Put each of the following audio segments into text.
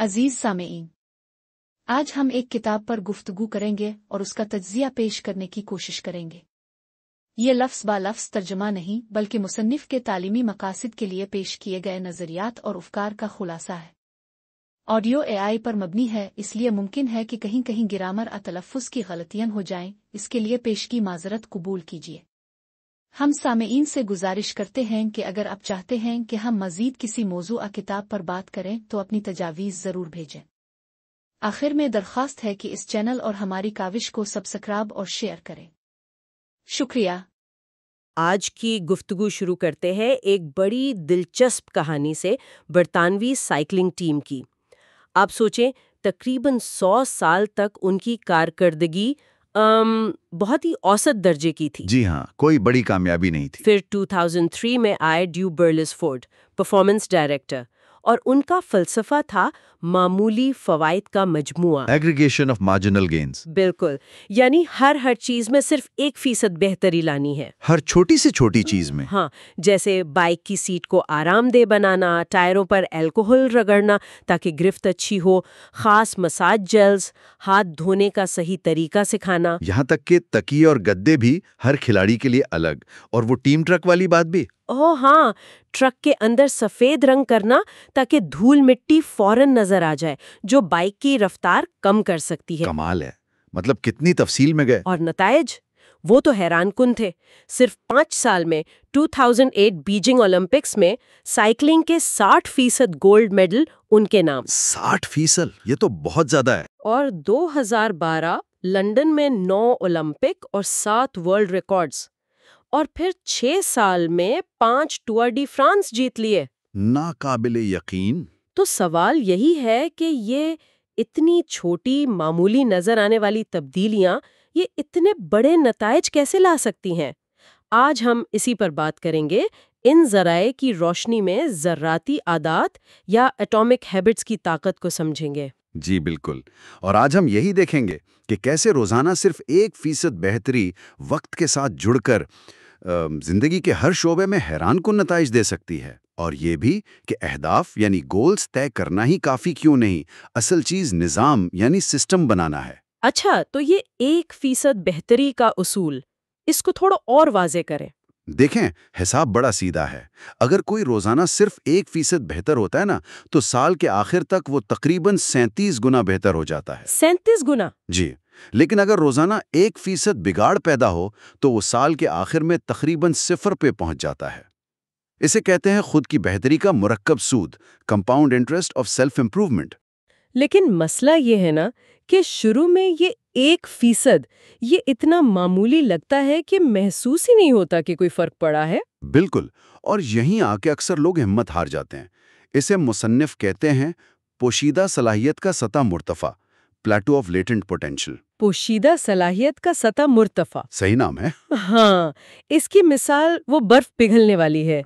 عزیز سامعین، آج ہم ایک کتاب پر گفتگو کریں گے اور اس کا تجزیہ پیش کرنے کی کوشش کریں گے۔ یہ لفظ با لفظ ترجمہ نہیں بلکہ مصنف کے تعلیمی مقاصد کے لیے پیش کیے گئے نظریات اور افکار کا خلاصہ ہے۔ آڈیو اے آئی پر مبنی ہے، اس لیے ممکن ہے کہ کہیں کہیں گرامر اور تلفظ کی غلطیاں ہو جائیں، اس کے لیے پیشگی معذرت قبول کیجیے۔ ہم سامعین سے گزارش کرتے ہیں کہ اگر آپ چاہتے ہیں کہ ہم مزید کسی موضوع کتاب پر بات کریں تو اپنی تجاویز ضرور بھیجیں۔ آخر میں درخواست ہے کہ اس چینل اور ہماری کاوش کو سبسکرائب اور شیئر کریں۔ شکریہ۔ آج کی گفتگو شروع کرتے ہیں ایک بڑی دلچسپ کہانی سے، برطانوی سائیکلنگ ٹیم کی۔ آپ سوچیں، تقریباً 100 سال تک ان کی کارکردگی بہت ہی اوسط درجے کی تھی۔ جی ہاں، کوئی بڑی کامیابی نہیں تھی۔ پھر 2003 میں آئے ڈیو برلسفورڈ، پرفارمنس ڈائریکٹر، اور ان کا فلسفہ تھا معمولی فوائد کا مجموعہ، ایگریگیشن آف مارجنل گینز۔ بالکل، یعنی ہر چیز میں صرف 1% بہتری لانی ہے، ہر چھوٹی سے چھوٹی چیز میں۔ ہاں، جیسے بائک کی سیٹ کو آرام دہ بنانا، ٹائروں پر الکوہل رگڑنا تاکہ گرفت اچھی ہو، خاص مساج جیلز، ہاتھ دھونے کا صحیح طریقہ سکھانا، یہاں تک کہ تکیے اور گدے بھی ہر کھلاڑی کے لیے الگ۔ اور وہ ٹیم ٹرک والی بات بھی، ہاں، ٹرک کے اندر سفید رنگ کرنا تاکہ دھول مٹی فوراً نظر آ جائے، جو بائک کی رفتار کم کر سکتی ہے۔ کمال ہے، مطلب کتنی تفصیل میں گئے۔ اور نتائج وہ تو حیران کن تھے۔ صرف 5 سال میں 2008 بیجنگ اولمپکس میں سائیکلنگ کے 60% گولڈ میڈل ان کے نام۔ 60%؟ یہ تو بہت زیادہ ہے۔ اور 2012 لندن میں 9 اولمپک اور 7 ورلڈ ریکارڈز، اور پھر 6 سال میں 5 ٹور ڈی فرانس جیت لیے۔ ناقابل یقین۔ تو سوال یہی ہے کہ یہ اتنی چھوٹی معمولی نظر آنے والی تبدیلیاں یہ اتنے بڑے نتائج کیسے لا سکتی ہیں؟ آج ہم اسی پر بات کریں گے، ان ذرائع کی روشنی میں ذراتی عادات یا ایٹامک ہیبٹس کی طاقت کو سمجھیں گے۔ جی بالکل، اور آج ہم یہی دیکھیں گے کہ کیسے روزانہ صرف 1% بہتری وقت کے ساتھ جڑ کر زندگی کے ہر شعبے میں حیران کن نتائج دے سکتی ہے۔ اور یہ بھی کہ اہداف یعنی گولز طے کرنا ہی کافی کیوں نہیں، اصل چیز نظام یعنی سسٹم بنانا ہے۔ اچھا، تو یہ 1% بہتری کا اصول، اس کو تھوڑا اور واضح کریں۔ دیکھیں، حساب بڑا سیدھا ہے۔ اگر کوئی روزانہ صرف 1% بہتر ہوتا ہے نا، تو سال کے آخر تک وہ تقریباً 37 گنا بہتر ہو جاتا ہے۔ 37 گنا؟ جی، لیکن اگر روزانہ 1% بگاڑ پیدا ہو تو وہ سال کے آخر میں تقریباً 0 پہ پہنچ جاتا ہے۔ اسے کہتے ہیں خود کی بہتری کا مرکب سود، compound interest of self improvement. لیکن مسئلہ یہ ہے نا کہ شروع میں یہ 1% یہ اتنا معمولی لگتا ہے کہ محسوس ہی نہیں ہوتا کہ کوئی فرق پڑا ہے۔ بالکل، اور یہیں آ کے اکثر لوگ ہمت ہار جاتے ہیں۔ اسے مصنف کہتے ہیں پوشیدہ صلاحیت کا سطح مرتفع، پلیٹو آف لیٹنٹ پوٹینشل۔ پوشیدہ صلاحیت کا سطح مرتفع، صحیح نام ہے۔ ہاں، اس کی مثال وہ برف پگھلنے والی ہے۔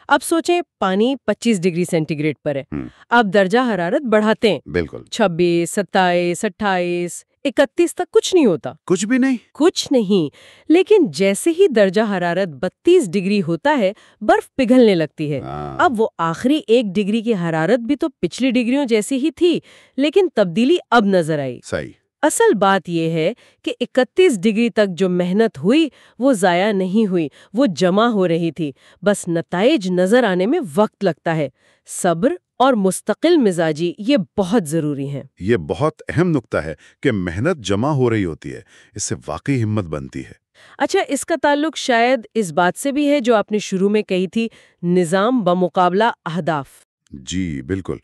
اب سوچیں، پانی 25 ڈگری سینٹی گریڈ پر ہے، آپ درجہ حرارت بڑھاتے ہیں، بالکل 26، 27، 28، 31 تک کچھ نہیں ہوتا، کچھ بھی نہیں۔ کچھ نہیں۔ لیکن جیسے ہی درجہ حرارت 32 ڈگری ہوتا ہے، برف پگھلنے لگتی ہے۔ اب وہ آخری 1 ڈگری کی حرارت بھی تو پچھلی ڈگریوں جیسی ہی تھی، لیکن تبدیلی اب نظر آئی۔ صحیح۔ اصل بات یہ ہے کہ 31 ڈگری تک جو محنت ہوئی وہ ضائع نہیں ہوئی، وہ جمع ہو رہی تھی، بس نتائج نظر آنے میں وقت لگتا ہے۔ صبر اور مستقل مزاجی یہ بہت ضروری ہیں۔ یہ بہت اہم نکتہ ہے کہ محنت جمع ہو رہی ہوتی ہے، اس سے واقعی ہمت بنتی ہے۔ اچھا، اس کا تعلق شاید اس بات سے بھی ہے جو آپ نے شروع میں کہی تھی، نظام بمقابلہ اہداف۔ جی بالکل،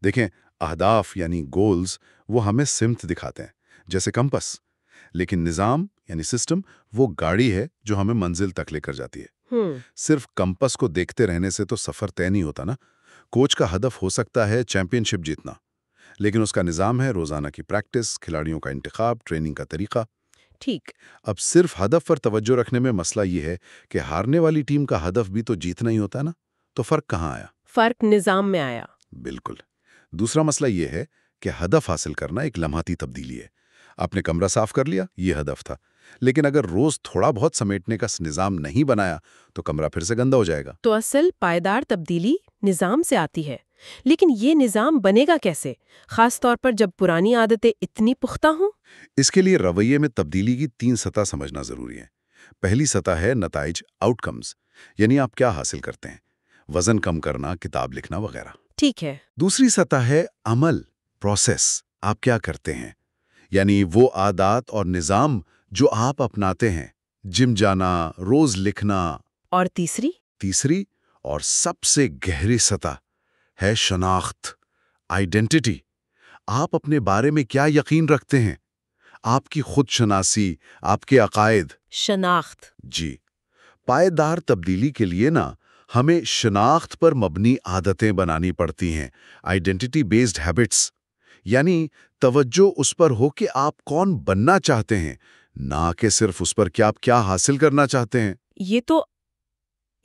دیکھیں، اہداف یعنی گولز وہ ہمیں سمت دکھاتے ہیں، جیسے کمپس، لیکن نظام یعنی سسٹم وہ گاڑی ہے جو ہمیں منزل تک لے کر جاتی ہے۔ صرف کمپس کو دیکھتے رہنے سے تو سفر طے نہیں ہوتا نا۔ کوچ کا ہدف ہو سکتا ہے چیمپئن شپ جیتنا، لیکن اس کا نظام ہے روزانہ کی پریکٹس، کھلاڑیوں کا انتخاب، ٹریننگ کا طریقہ۔ ٹھیک۔ اب صرف ہدف پر توجہ رکھنے میں مسئلہ یہ ہے کہ ہارنے والی ٹیم کا ہدف بھی تو جیتنا ہی ہوتا نا، تو فرق کہاں آیا؟ فرق نظام میں آیا۔ بالکل۔ دوسرا مسئلہ یہ ہے کہ ہدف حاصل کرنا ایک لمحاتی تبدیلی ہے۔ آپ نے کمرہ صاف کر لیا، یہ ہدف تھا، لیکن اگر روز تھوڑا بہت سمیٹنے کا نظام نہیں بنایا تو کمرہ پھر سے گندا ہو جائے گا۔ تو اصل پائیدار تبدیلی نظام سے آتی ہے، لیکن یہ نظام بنے گا کیسے، خاص طور پر جب پرانی عادتیں اتنی پختہ ہوں؟ اس کے لیے رویے میں تبدیلی کی 3 سطح سمجھنا ضروری ہے۔ پہلی سطح ہے نتائج، آؤٹ کمز، یعنی آپ کیا حاصل کرتے ہیں، وزن کم کرنا، کتاب لکھنا وغیرہ۔ ٹھیک ہے۔ دوسری سطح ہے عمل، پروسیس، آپ کیا کرتے ہیں، یعنی وہ عادات اور نظام جو آپ اپناتے ہیں، جم جانا، روز لکھنا۔ اور تیسری اور سب سے گہری سطح ہے شناخت، آئیڈینٹیٹی۔ آپ اپنے بارے میں کیا یقین رکھتے ہیں، آپ کی خود شناسی، آپ کے عقائد۔ شناخت۔ جی، پائیدار تبدیلی کے لیے ہمیں شناخت پر مبنی عادتیں بنانی پڑتی ہیں، آئیڈینٹیٹی بیسڈ ہیبٹس، یعنی توجہ اس پر ہو کہ آپ کون بننا چاہتے ہیں، نہ کہ صرف اس پر کہ آپ کیا حاصل کرنا چاہتے ہیں۔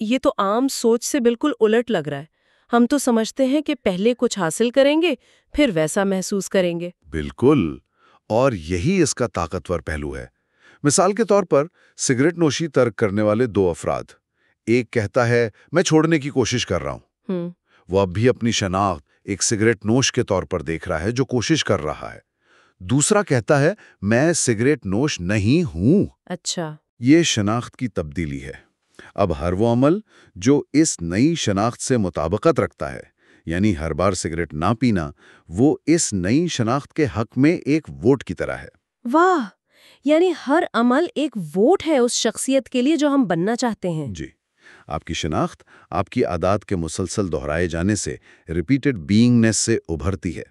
یہ تو عام سوچ سے بالکل الٹ لگ رہا ہے۔ ہم تو سمجھتے ہیں کہ پہلے کچھ حاصل کریں گے، پھر ویسا محسوس کریں گے۔ بالکل، اور یہی اس کا طاقتور پہلو ہے۔ مثال کے طور پر سگریٹ نوشی ترک کرنے والے 2 افراد، ایک کہتا ہے میں چھوڑنے کی کوشش کر رہا ہوں، وہ اب بھی اپنی شناخت ایک سگریٹ نوش کے طور پر دیکھ رہا ہے جو کوشش کر رہا ہے۔ دوسرا کہتا ہے میں سگریٹ نوش نہیں ہوں۔ اچھا، یہ شناخت کی تبدیلی ہے۔ اب ہر وہ عمل جو اس نئی شناخت سے مطابقت رکھتا ہے، یعنی ہر بار سگریٹ نہ پینا، وہ اس نئی شناخت کے حق میں ایک ووٹ کی طرح ہے۔ واہ، یعنی ہر عمل ایک ووٹ ہے اس شخصیت کے لیے جو ہم بننا چاہتے ہیں۔ جی، آپ کی شناخت آپ کی عادات کے مسلسل دہرائے جانے سے، ریپیٹڈ بینگنیس سے ابھرتی ہے۔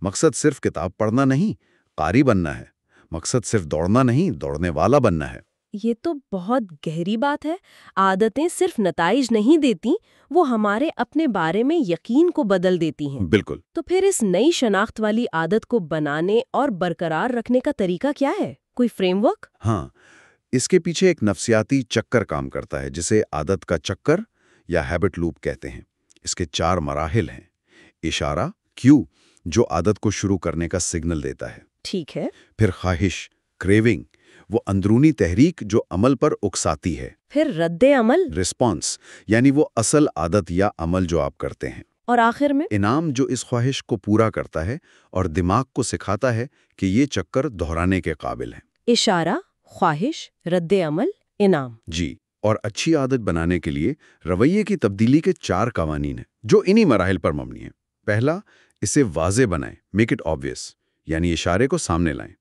مقصد صرف کتاب پڑھنا نہیں، قاری بننا ہے۔ مقصد صرف دوڑنا نہیں، دوڑنے والا بننا ہے۔ یہ تو بہت گہری بات ہے۔ عادتیں صرف نتائج نہیں دیتی، وہ ہمارے اپنے بارے میں یقین کو بدل دیتی ہیں۔ بالکل۔ تو پھر اس نئی شناخت والی عادت کو بنانے اور برقرار رکھنے کا طریقہ کیا ہے؟ کوئی فریم ورک؟ ہاں، اس کے پیچھے ایک نفسیاتی چکر کام کرتا ہے جسے عادت کا چکر یا ہیبٹ لوپ کہتے ہیں۔ اس کے 4 مراحل ہیں۔ اشارہ، کیو، جو عادت کو شروع کرنے کا سگنل دیتا ہے۔ ٹھیک ہے۔ پھر خواہش، کریونگ، وہ اندرونی تحریک جو عمل پر اکساتی ہے۔ پھر رد عمل، رسپانس، یعنی وہ اصل عادت یا عمل جو آپ کرتے ہیں۔ اور آخر میں انعام، جو اس خواہش کو پورا کرتا ہے اور دماغ کو سکھاتا ہے کہ یہ چکر دہرانے کے قابل ہے۔ اشارہ، خواہش، رد عمل، انعام۔ جی، اور اچھی عادت بنانے کے لیے رویے کی تبدیلی کے 4 قوانین ہیں جو انہی مراحل پر مبنی ہیں۔ پہلا، اسے واضح بنائیں، میک اٹ obvious، یعنی اشارے کو سامنے لائیں۔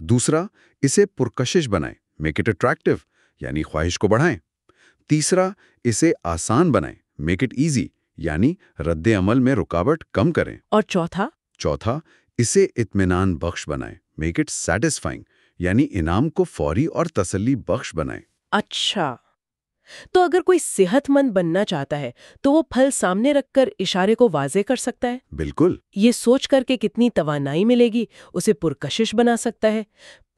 دوسرا، اسے پرکشش بنائیں، میک اٹ اٹریکٹیو، یعنی خواہش کو بڑھائیں۔ تیسرا، اسے آسان بنائیں، میک اٹ ایزی، یعنی رد عمل میں رکاوٹ کم کریں۔ اور چوتھا، اسے اطمینان بخش بنائیں، میک اٹ سیٹسفائنگ، یعنی انعام کو فوری اور تسلی بخش بنائیں۔ اچھا، تو اگر کوئی صحت مند بننا چاہتا ہے تو وہ پھل سامنے رکھ کر اشارے کو واضح کر سکتا ہے۔ بالکل۔ یہ سوچ کر کے کتنی توانائی ملے گی، اسے پرکشش بنا سکتا ہے،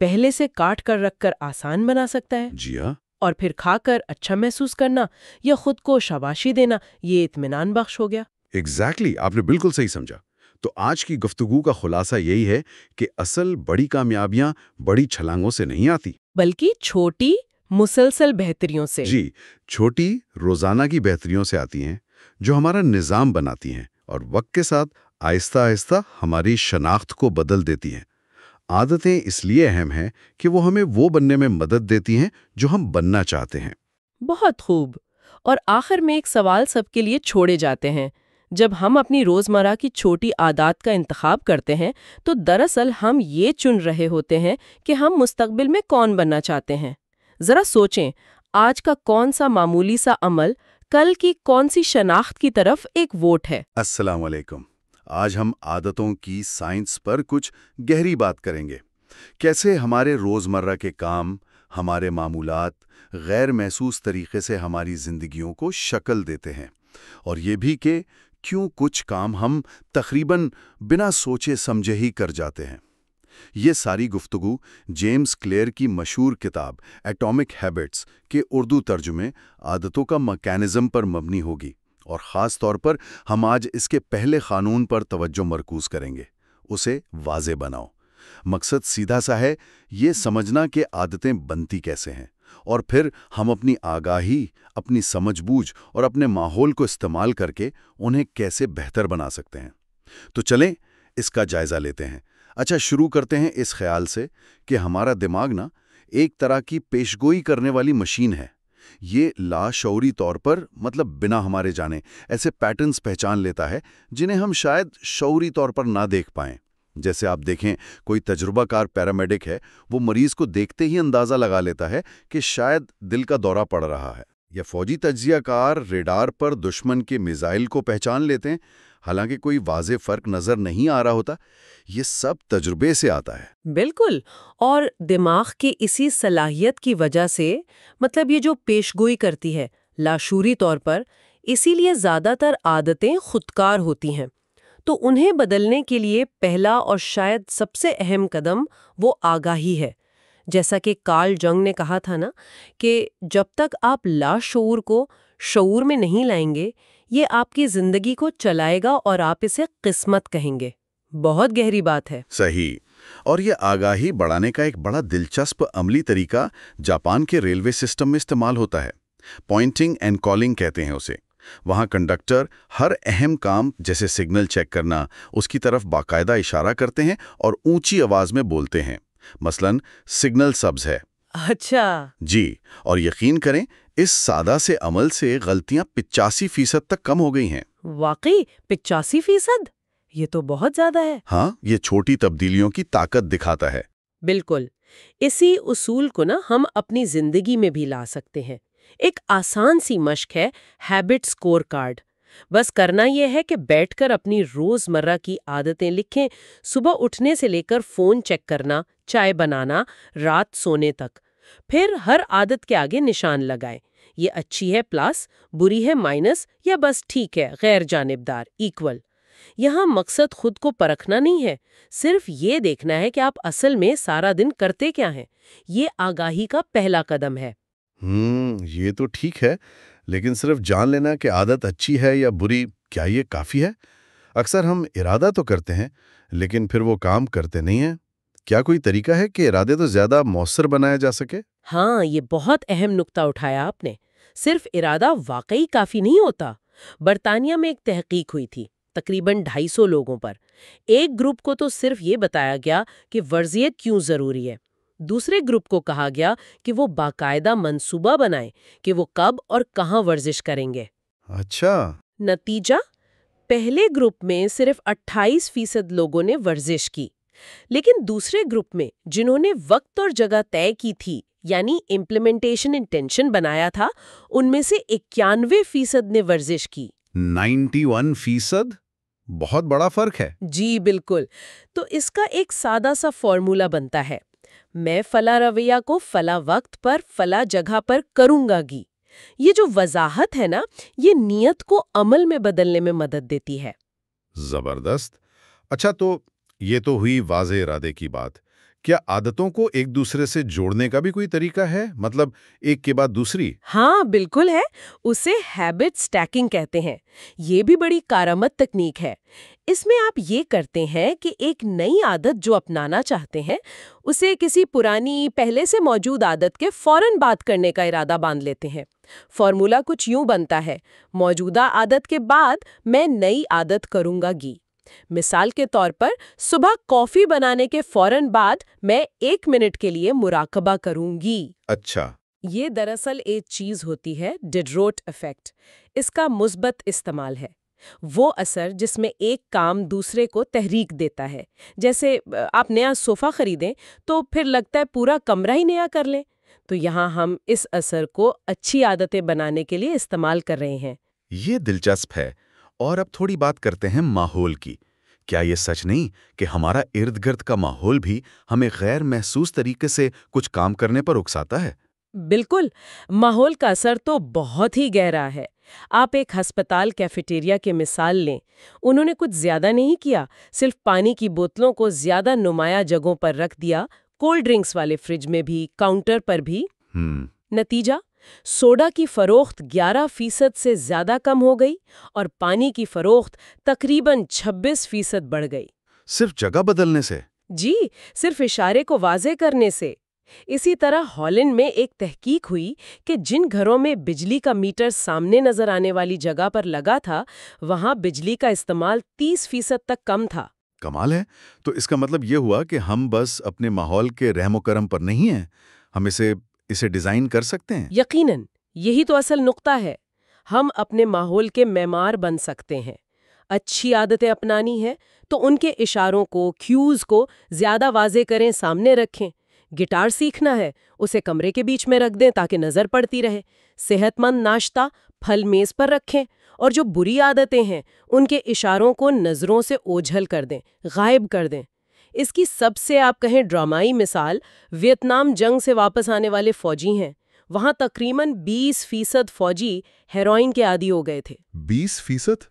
پہلے سے کاٹ کر رکھ کر آسان بنا سکتا ہے، جی ہاں، اور پھر کھا کر اچھا محسوس کرنا یا خود کو شاباشی دینا، یہ اطمینان بخش ہو گیا۔ ایگزیکٹلی، آپ نے بالکل صحیح سمجھا۔ تو آج کی گفتگو کا خلاصہ یہی ہے کہ اصل بڑی کامیابیاں بڑی چھلانگوں سے نہیں آتی، بلکہ چھوٹی مسلسل بہتریوں سے۔ جی، چھوٹی روزانہ کی بہتریوں سے آتی ہیں جو ہمارا نظام بناتی ہیں اور وقت کے ساتھ آہستہ آہستہ ہماری شناخت کو بدل دیتی ہیں۔ عادتیں اس لیے اہم ہیں کہ وہ ہمیں وہ بننے میں مدد دیتی ہیں جو ہم بننا چاہتے ہیں۔ بہت خوب۔ اور آخر میں ایک سوال سب کے لیے چھوڑے جاتے ہیں۔ جب ہم اپنی روزمرہ کی چھوٹی عادات کا انتخاب کرتے ہیں تو دراصل ہم یہ چن رہے ہوتے ہیں کہ ہم مستقبل میں کون بننا چاہتے ہیں۔ ذرا سوچیں، آج کا کون سا معمولی سا عمل کل کی کون سی شناخت کی طرف ایک ووٹ ہے؟ السلام علیکم۔ آج ہم عادتوں کی سائنس پر کچھ گہری بات کریں گے۔ کیسے ہمارے روزمرہ کے کام، ہمارے معمولات غیر محسوس طریقے سے ہماری زندگیوں کو شکل دیتے ہیں، اور یہ بھی کہ کیوں کچھ کام ہم تقریباً بنا سوچے سمجھے ہی کر جاتے ہیں۔ یہ ساری گفتگو جیمز کلیئر کی مشہور کتاب ایٹامک ہیبٹس کے اردو ترجمے عادتوں کا میکانزم پر مبنی ہوگی، اور خاص طور پر ہم آج اس کے پہلے قانون پر توجہ مرکوز کریں گے، اسے واضح بناؤ۔ مقصد سیدھا سا ہے، یہ سمجھنا کہ عادتیں بنتی کیسے ہیں اور پھر ہم اپنی آگاہی، اپنی سمجھ بوجھ اور اپنے ماحول کو استعمال کر کے انہیں کیسے بہتر بنا سکتے ہیں۔ تو چلیں اس کا جائزہ لیتے ہیں۔ اچھا، شروع کرتے ہیں اس خیال سے کہ ہمارا دماغ نا ایک طرح کی پیشگوئی کرنے والی مشین ہے۔ یہ لاشعوری طور پر، مطلب بنا ہمارے جانے، ایسے پیٹرنز پہچان لیتا ہے جنہیں ہم شاید شعوری طور پر نہ دیکھ پائیں۔ جیسے آپ دیکھیں، کوئی تجربہ کار پیرامیڈک ہے، وہ مریض کو دیکھتے ہی اندازہ لگا لیتا ہے کہ شاید دل کا دورہ پڑ رہا ہے، یا فوجی تجزیہ کار ریڈار پر دشمن کے میزائل کو پہچان لیتے ہیں، حالانکہ کوئی واضح فرق نظر نہیں آ رہا ہوتا۔ یہ سب تجربے سے آتا ہے۔ بالکل، اور دماغ کی اسی صلاحیت کی وجہ سے، مطلب یہ جو پیشگوئی کرتی ہے لاشعوری طور پر، اسی لیے زیادہ تر عادتیں خودکار ہوتی ہیں۔ تو انہیں بدلنے کے لیے پہلا اور شاید سب سے اہم قدم وہ آگاہی ہے۔ جیسا کہ کارل جنگ نے کہا تھا نا کہ جب تک آپ لاشعور کو شعور میں نہیں لائیں گے، یہ آپ کی زندگی کو چلائے گا اور آپ اسے قسمت کہیں گے۔ بہت گہری بات ہے۔ صحیح۔ اور یہ آگاہی بڑھانے کا ایک بڑا دلچسپ عملی طریقہ جاپان کے ریلوے سسٹم میں استعمال ہوتا ہے۔ پوائنٹنگ اینڈ کالنگ کہتے ہیں اسے۔ وہاں کنڈکٹر ہر اہم کام جیسے سگنل چیک کرنا، اس کی طرف باقاعدہ اشارہ کرتے ہیں اور اونچی آواز میں بولتے ہیں۔ مثلاً سگنل سبز ہے۔ اچھا۔ جی، اور یقین کریں اس سادہ سے عمل سے غلطیاں 85% تک کم ہو گئی ہیں۔ واقعی 85%؟ یہ تو بہت زیادہ ہے۔ ہاں، یہ چھوٹی تبدیلیوں کی طاقت دکھاتا ہے۔ بالکل، اسی اصول کو نا ہم اپنی زندگی میں بھی لا سکتے ہیں۔ ایک آسان سی مشق ہے ہیبٹ اسکور کارڈ۔ بس کرنا یہ ہے کہ بیٹھ کر اپنی روزمرہ کی عادتیں لکھیں، صبح اٹھنے سے لے کر فون چیک کرنا، چائے بنانا، رات سونے تک۔ پھر ہر عادت کے آگے نشان لگائیں۔ یہ اچھی ہے پلس، بری ہے مائنس، یا بس ٹھیک ہے غیر جانبدار ایکول۔ یہاں مقصد خود کو پرکھنا نہیں ہے، صرف یہ دیکھنا ہے کہ آپ اصل میں سارا دن کرتے کیا ہیں۔ یہ آگاہی کا پہلا قدم ہے۔ یہ تو ٹھیک ہے، لیکن صرف جان لینا کہ عادت اچھی ہے یا بری، کیا یہ کافی ہے؟ اکثر ہم ارادہ تو کرتے ہیں لیکن پھر وہ کام کرتے نہیں ہیں۔ کیا کوئی طریقہ ہے کہ ارادے تو زیادہ مؤثر بنایا جا سکے؟ ہاں، یہ بہت اہم نکتہ اٹھایا آپ نے۔ صرف ارادہ واقعی کافی نہیں ہوتا۔ برطانیہ میں ایک تحقیق ہوئی تھی تقریباً 250 لوگوں پر۔ ایک گروپ کو تو صرف یہ بتایا گیا کہ ورزیت کیوں ضروری ہے، دوسرے گروپ کو کہا گیا کہ وہ باقاعدہ منصوبہ بنائیں کہ وہ کب اور کہاں ورزش کریں گے۔ اچھا۔ نتیجہ، پہلے گروپ میں صرف 28% لوگوں نے ورزش کی، لیکن دوسرے گروپ میں جنہوں نے وقت اور جگہ طے کی تھی، یعنی امپلیمنٹیشن انٹینشن بنایا تھا، ان میں سے 91% نے ورزش کی۔ 91%؟ بہت بڑا فرق ہے۔ جی بالکل۔ تو اس کا ایک سادہ سا فارمولا بنتا ہے، میں فلاں رویہ کو فلاں وقت پر فلاں جگہ پر کروں گا گی۔ یہ جو وضاحت ہے نا، یہ نیت کو عمل میں بدلنے میں مدد دیتی ہے۔ زبردست۔ اچھا، تو یہ تو ہوئی واضح ارادے کی بات۔ کیا عادتوں کو ایک دوسرے سے جوڑنے کا بھی کوئی طریقہ ہے؟ مطلب ایک کے بعد دوسری؟ ہاں بالکل ہے، اسے ہیبٹ سٹیکنگ کہتے ہیں۔ یہ بھی بڑی کارآمد تکنیک ہے۔ اس میں آپ یہ کرتے ہیں کہ ایک نئی عادت جو اپنانا چاہتے ہیں، اسے کسی پرانی پہلے سے موجود عادت کے فوراً بعد کرنے کا ارادہ باندھ لیتے ہیں۔ فارمولا کچھ یوں بنتا ہے، موجودہ عادت کے بعد میں نئی عادت کروں گا گی۔ مثال کے طور پر، صبح کافی بنانے کے فوراً بعد میں 1 منٹ کے لیے مراقبہ کروں گی۔ اچھا۔ یہ دراصل ایک چیز ہوتی ہے ڈیڈروٹ ایفیکٹ۔ اس کا مثبت استعمال ہے، وہ اثر جس میں ایک کام دوسرے کو تحریک دیتا ہے۔ جیسے آپ نیا صوفہ خریدیں تو پھر لگتا ہے پورا کمرہ ہی نیا کر لیں۔ تو یہاں ہم اس اثر کو اچھی عادتیں بنانے کے لیے استعمال کر رہے ہیں۔ یہ دلچسپ ہے۔ اور اب تھوڑی بات کرتے ہیں ماحول کی۔ کیا یہ سچ نہیں کہ ہمارا ارد گرد کا ماحول بھی ہمیں غیر محسوس طریقے سے کچھ کام کرنے پر اکساتا ہے؟ بالکل، ماحول کا اثر تو بہت ہی گہرا ہے۔ آپ ایک ہسپتال کیفیٹیریا کی مثال لیں۔ انہوں نے کچھ زیادہ نہیں کیا، صرف پانی کی بوتلوں کو زیادہ نمایاں جگہوں پر رکھ دیا، کولڈ ڈرنکس والے فریج میں بھی، کاؤنٹر پر بھی۔ نتیجہ، سوڈا کی فروخت 11% سے زیادہ کم ہو گئی اور پانی کی فروخت تقریباً 26% بڑھ گئی۔ صرف جگہ بدلنے سے؟ جی، صرف اشارے کو واضح کرنے سے۔ اسی طرح ہالینڈ میں ایک تحقیق ہوئی کہ جن گھروں میں بجلی کا میٹر سامنے نظر آنے والی جگہ پر لگا تھا وہاں بجلی کا استعمال 30% تک کم تھا۔ کمال ہے۔ تو اس کا مطلب یہ ہوا کہ ہم بس اپنے ماحول کے رحم و کرم پر نہیں ہیں، ہم اسے ڈیزائن کر سکتے ہیں۔ یقیناً یہی تو اصل نقطہ ہے، ہم اپنے ماحول کے معمار بن سکتے ہیں۔ اچھی عادتیں اپنانی ہے تو ان کے اشاروں کو، کیوز کو زیادہ واضح کریں، سامنے رکھیں۔ گٹار سیکھنا ہے اسے کمرے کے بیچ میں رکھ دیں تاکہ نظر پڑتی رہے۔ صحت مند ناشتہ پھل میز پر رکھیں، اور جو بری عادتیں ہیں ان کے اشاروں کو نظروں سے اوجھل کر دیں، غائب کر دیں۔ اس کی سب سے آپ کہیں ڈرامائی مثال ویتنام جنگ سے واپس آنے والے فوجی ہیں۔ وہاں تقریباً 20% فوجی ہیروئن کے عادی ہو گئے تھے۔ 20%؟